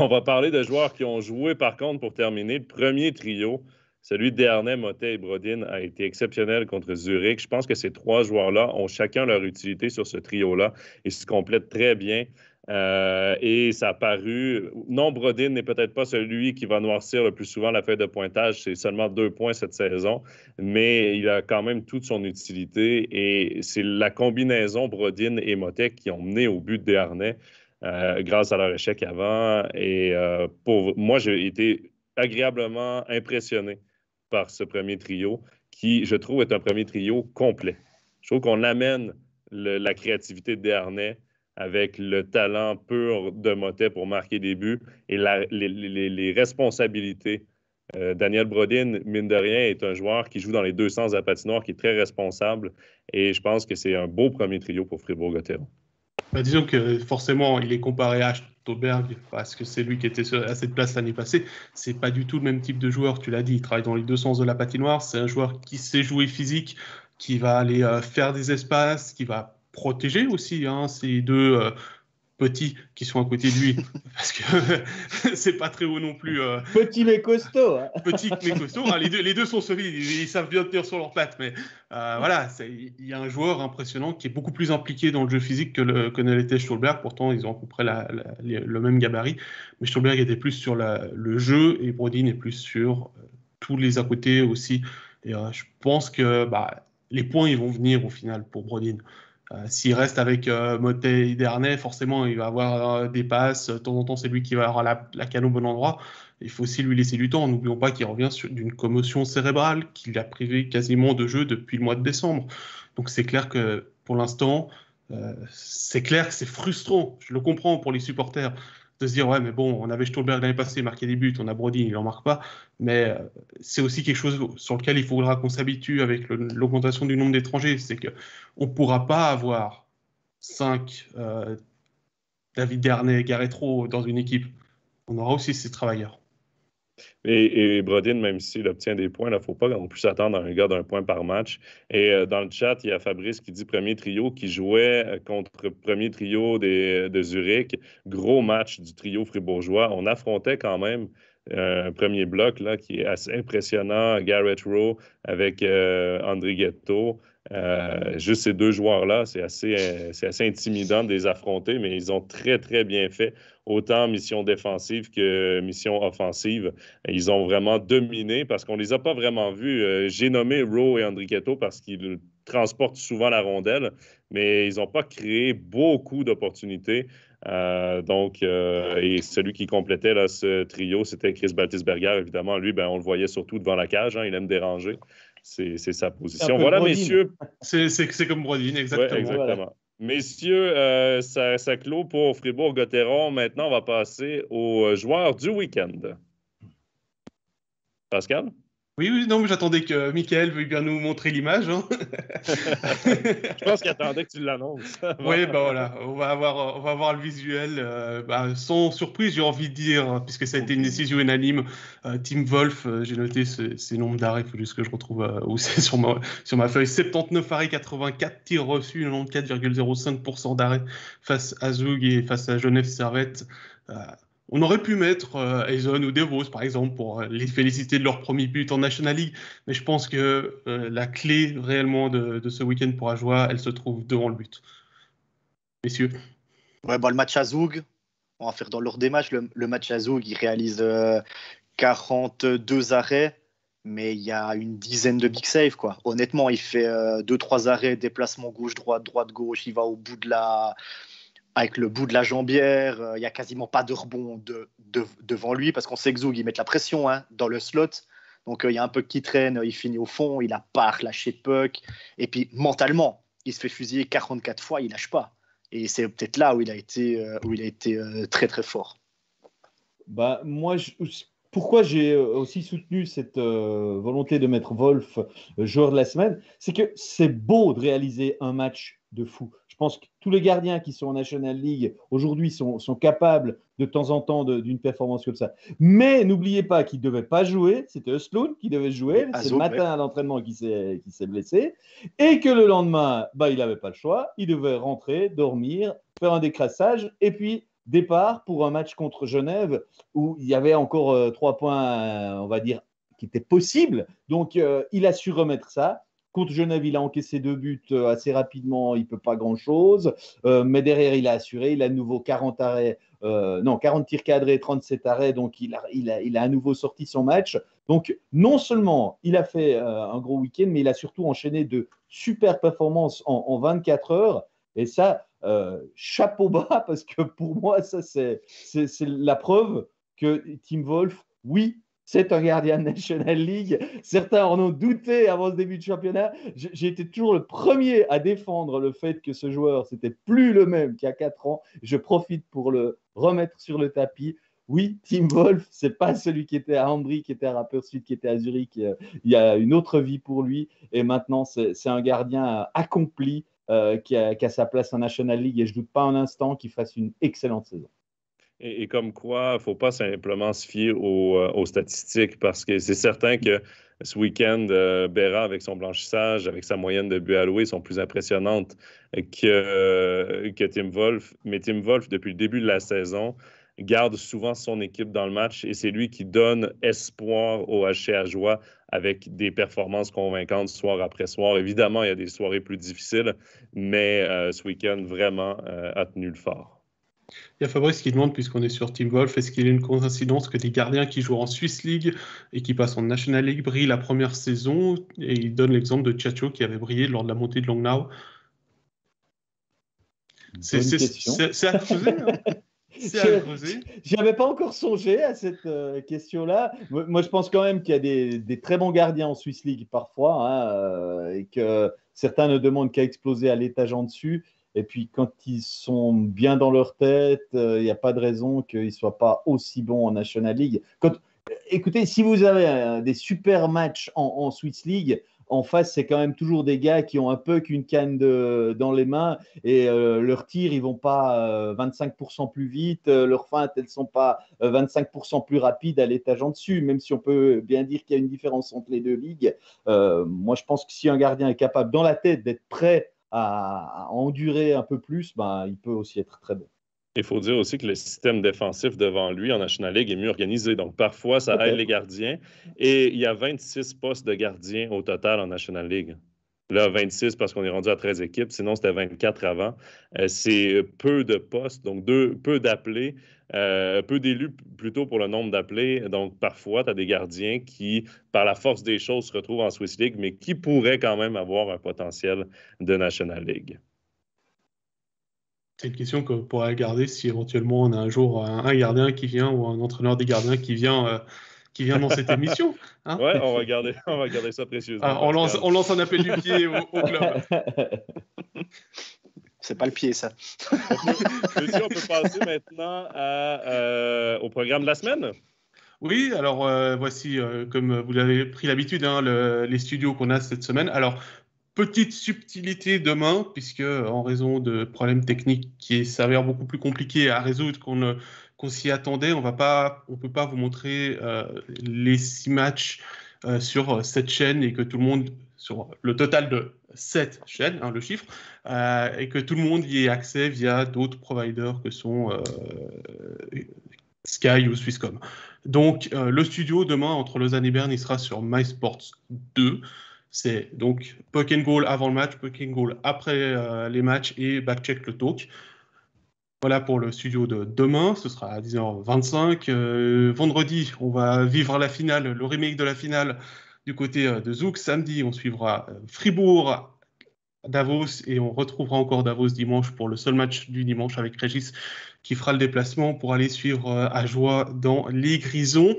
On va parler de joueurs qui ont joué, par contre, pour terminer. Le premier trio, celui d'Ernest, Motet et Brodin, a été exceptionnel contre Zurich. Je pense que ces trois joueurs-là ont chacun leur utilité sur ce trio-là et se complètent très bien. Et ça a paru... Non, Brodin n'est peut-être pas celui qui va noircir le plus souvent la feuille de pointage. C'est seulement 2 points cette saison, mais il a quand même toute son utilité. Et c'est la combinaison Brodin et Motet qui ont mené au but d'Ernest. Grâce à leur échec avant. Et pour moi, j'ai été agréablement impressionné par ce premier trio qui, je trouve, est un premier trio complet. Je trouve qu'on amène la créativité de Desharnais avec le talent pur de Motet pour marquer des buts et les responsabilités. Daniel Brodin, mine de rien, est un joueur qui joue dans les deux sens de la patinoire, qui est très responsable. Et je pense que c'est un beau premier trio pour Fribourg-Gotteron. Disons que forcément, il est comparé à Stolberg parce que c'est lui qui était à cette place l'année passée. C'est pas du tout le même type de joueur, tu l'as dit. Il travaille dans les deux sens de la patinoire. C'est un joueur qui sait jouer physique, qui va aller faire des espaces, qui va protéger aussi ces deux petits qui sont à côté de lui, parce que c'est pas très haut non plus. Petit mais costaud. Petit mais costaud. Les deux sont solides, ils savent bien tenir sur leurs pattes, mais voilà, il y a un joueur impressionnant qui est beaucoup plus impliqué dans le jeu physique que ne l'était Stolberg. Pourtant, ils ont à peu près le même gabarit, mais Stolberg était plus sur le jeu et Brodin est plus sur tous les à côté aussi. Et je pense que les points, ils vont venir au final pour Brodin. S'il reste avec Motet et Dernay, forcément, il va avoir des passes. De temps en temps, c'est lui qui va avoir la canne au bon endroit. Il faut aussi lui laisser du temps. N'oublions pas qu'il revient d'une commotion cérébrale qui l'a privé quasiment de jeu depuis le mois de décembre. Donc c'est clair que pour l'instant, c'est clair que c'est frustrant. Je le comprends pour les supporters de se dire ouais mais bon, on avait Stolberg l'année passée, marqué des buts, on a Brody, il n'en marque pas. Mais c'est aussi quelque chose sur lequel il faudra qu'on s'habitue avec l'augmentation du nombre d'étrangers. C'est qu'on ne pourra pas avoir 5 David Dernay, Gareth Rowe dans une équipe. On aura aussi ces travailleurs. Et Brodin, même s'il obtient des points, il ne faut pas non plus s'attendre à un gars d'un point par match. Et dans le chat, il y a Fabrice qui dit premier trio qui jouait contre premier trio de Zurich. Gros match du trio fribourgeois. On affrontait quand même un premier bloc là, qui est assez impressionnant. Gareth Rowe avec André Ghetto. Juste ces deux joueurs-là, c'est assez intimidant de les affronter, mais ils ont très, très bien fait, autant mission défensive que mission offensive. Ils ont vraiment dominé parce qu'on ne les a pas vraiment vus. J'ai nommé Rowe et Andrichetto parce qu'ils transportent souvent la rondelle, mais ils n'ont pas créé beaucoup d'opportunités. Et celui qui complétait là, ce trio, c'était Chris Baltisberger, évidemment. Lui, on le voyait surtout devant la cage, hein, il aime déranger. C'est sa position. Voilà, Brodin. Messieurs. C'est comme Brodin, exactement. Ouais, exactement. Voilà. Messieurs, ça clôt pour Fribourg-Gotteron. Maintenant, on va passer aux joueurs du week-end. Pascal? Oui, non, mais j'attendais que Michael veuille bien nous montrer l'image. Hein. Je pense qu'il attendait que tu l'annonces. Oui, voilà, on va avoir le visuel. Sans surprise, j'ai envie de dire, puisque ça a été une décision unanime, Tim Wolf, j'ai noté ces nombres d'arrêts, il faut juste que je retrouve où c'est sur ma feuille. 79 arrêts, 84 tirs reçus, 94,05% d'arrêts face à Zug et face à Genève Servette. On aurait pu mettre Eison ou DeVos, par exemple, pour les féliciter de leur premier but en National League. Mais je pense que la clé réellement de ce week-end pour Ajoie, elle se trouve devant le but. Messieurs. Ouais, le match à Zug, on va faire dans l'ordre des matchs. Le match à Zug, il réalise 42 arrêts, mais il y a une dizaine de big saves, quoi. Honnêtement, il fait 2-3 arrêts, déplacement gauche-droite, droite-gauche, il va au bout avec le bout de la jambière, il n'y a quasiment pas de rebond devant lui, parce qu'on sait que Zug, ils mettent la pression dans le slot. Donc, il y a un puck qui traîne, il finit au fond, il n'a pas relâché de puck. Et puis, mentalement, il se fait fusiller 44 fois, il ne lâche pas. Et c'est peut-être là où il a été très, très fort. Moi, pourquoi j'ai aussi soutenu cette volonté de mettre Wolf joueur de la semaine, c'est que c'est beau de réaliser un match de fou. Je pense que tous les gardiens qui sont en National League aujourd'hui sont capables de temps en temps d'une performance comme ça. Mais n'oubliez pas qu'il ne devait pas jouer, c'était Östlund qui devait jouer, c'est le matin à l'entraînement qui s'est blessé, et que le lendemain, il n'avait pas le choix, il devait rentrer, dormir, faire un décrassage, et puis départ pour un match contre Genève où il y avait encore 3 points, on va dire, qui étaient possibles. Donc, il a su remettre ça. Contre Genève, il a encaissé 2 buts assez rapidement, il ne peut pas grand-chose. Mais derrière, il a assuré. Il a de nouveau 40 tirs cadrés, 37 arrêts. Donc, il a à nouveau sorti son match. Donc, non seulement il a fait un gros week-end, mais il a surtout enchaîné de super performances en 24 heures. Et ça, chapeau bas, parce que pour moi, ça, c'est la preuve que Tim Wolf, oui, c'est un gardien de National League. Certains en ont douté avant ce début de championnat. J'ai été toujours le premier à défendre le fait que ce joueur, c'était plus le même qu'il y a 4 ans. Je profite pour le remettre sur le tapis. Oui, Tim Wolf, c'est pas celui qui était à Ambry, qui était à Rapperswil, qui était à Zurich. Il y a une autre vie pour lui. Et maintenant, c'est un gardien accompli qui a sa place en National League. Et je ne doute pas un instant qu'il fasse une excellente saison. Et comme quoi, il ne faut pas simplement se fier aux statistiques parce que c'est certain que ce week-end, Berra, avec son blanchissage, avec sa moyenne de buts alloués, sont plus impressionnantes que Tim Wolf. Mais Tim Wolf, depuis le début de la saison, garde souvent son équipe dans le match et c'est lui qui donne espoir au HC Ajoie avec des performances convaincantes soir après soir. Évidemment, il y a des soirées plus difficiles, mais ce week-end, vraiment, a tenu le fort. Il y a Fabrice qui demande, puisqu'on est sur Tim Wolf, est-ce qu'il y a une coïncidence que des gardiens qui jouent en Swiss League et qui passent en National League brillent la première saison? Et il donne l'exemple de Tchatcho qui avait brillé lors de la montée de Langnau. C'est à creuser. Hein. J'y avais pas encore songé à cette question-là. Moi, je pense quand même qu'il y a des très bons gardiens en Swiss League parfois, hein, et que certains ne demandent qu'à exploser à l'étage en dessus. Et puis, quand ils sont bien dans leur tête, il n'y a pas de raison qu'ils ne soient pas aussi bons en National League. Écoutez, si vous avez des super matchs en Swiss League, en face, c'est quand même toujours des gars qui ont un peu qu'une canne dans les mains et leurs tirs, ils ne vont pas 25% plus vite, leurs feintes, elles ne sont pas 25% plus rapides à l'étage en dessus, même si on peut bien dire qu'il y a une différence entre les deux ligues. Moi, je pense que si un gardien est capable, dans la tête, d'être prêt à endurer un peu plus, ben, il peut aussi être très bon. Il faut dire aussi que le système défensif devant lui en National League est mieux organisé. Donc, parfois, ça aide les gardiens. Et il y a 26 postes de gardiens au total en National League. Là, 26 parce qu'on est rendu à 13 équipes. Sinon, c'était 24 avant. C'est peu de postes, donc peu d'appelés, peu d'élus plutôt pour le nombre d'appelés. Donc, parfois, tu as des gardiens qui, par la force des choses, se retrouvent en Swiss League, mais qui pourraient quand même avoir un potentiel de National League. C'est une question qu'on pourrait garder si éventuellement on a un jour un gardien qui vient ou un entraîneur des gardiens qui vient dans cette émission. Hein, ouais, on va garder ça précieusement. On lance un appel du pied au club. C'est pas le pied, ça. On peut passer maintenant au programme de la semaine. Oui, alors voici, comme vous l'avez pris l'habitude, hein, les studios qu'on a cette semaine. Alors, petite subtilité demain, puisque en raison de problèmes techniques qui s'avèrent beaucoup plus compliqués à résoudre qu'on s'y attendait, on peut pas vous montrer les 6 matchs sur cette chaîne et que tout le monde, sur le total de 7 chaînes, hein, le chiffre, et que tout le monde y ait accès via d'autres providers que sont Sky ou Swisscom. Donc, le studio demain entre Lausanne et Berne, il sera sur MySports 2. C'est donc Puck and Goal avant le match, Puck and Goal après les matchs et Backcheck le talk. Voilà pour le studio de demain, ce sera à 10h25. Vendredi, on va vivre la finale, le remake de la finale du côté de Zouk. Samedi, on suivra Fribourg, Davos, et on retrouvera encore Davos dimanche pour le seul match du dimanche avec Régis qui fera le déplacement pour aller suivre Ajoie dans les Grisons.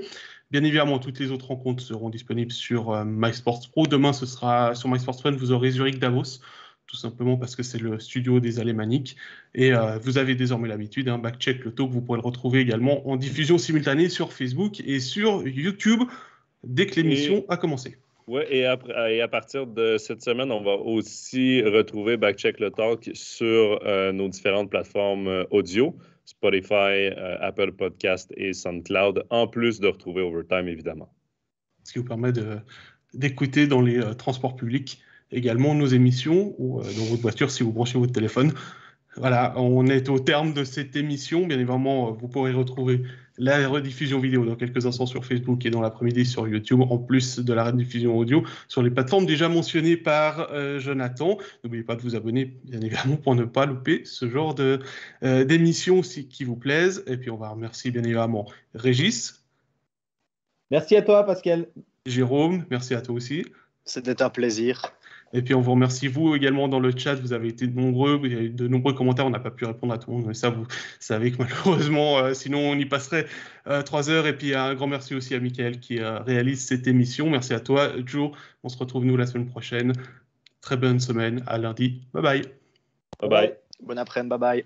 Bien évidemment, toutes les autres rencontres seront disponibles sur MySports Pro. Demain, ce sera sur MySports One, vous aurez Zurich Davos, tout simplement parce que c'est le studio des Alémaniques. Et vous avez désormais l'habitude, hein, Backcheck le talk, vous pourrez le retrouver également en diffusion simultanée sur Facebook et sur YouTube dès que l'émission a commencé. Oui, et à partir de cette semaine, on va aussi retrouver Backcheck le talk sur nos différentes plateformes audio. Spotify, Apple Podcast et SoundCloud, en plus de retrouver Overtime, évidemment. Ce qui vous permet d'écouter dans les transports publics également nos émissions ou dans votre voiture si vous branchez votre téléphone. Voilà, on est au terme de cette émission. Bien évidemment, vous pourrez retrouver la rediffusion vidéo dans quelques instants sur Facebook et dans l'après-midi sur YouTube, en plus de la rediffusion audio sur les plateformes déjà mentionnées par Jonathan. N'oubliez pas de vous abonner, bien évidemment, pour ne pas louper ce genre d'émissions qui vous plaisent. Et puis, on va remercier bien évidemment Régis. Merci à toi, Pascal. Jérôme, merci à toi aussi. C'était un plaisir. Et puis, on vous remercie, vous également, dans le chat. Vous avez été nombreux. Il y a eu de nombreux commentaires. On n'a pas pu répondre à tout le monde. Mais ça, vous savez que malheureusement, sinon, on y passerait 3 heures. Et puis, un grand merci aussi à Michael qui réalise cette émission. Merci à toi, Joe. On se retrouve, nous, la semaine prochaine. Très bonne semaine. À lundi. Bye bye. Bye bye. Bon après-midi. Bye bye.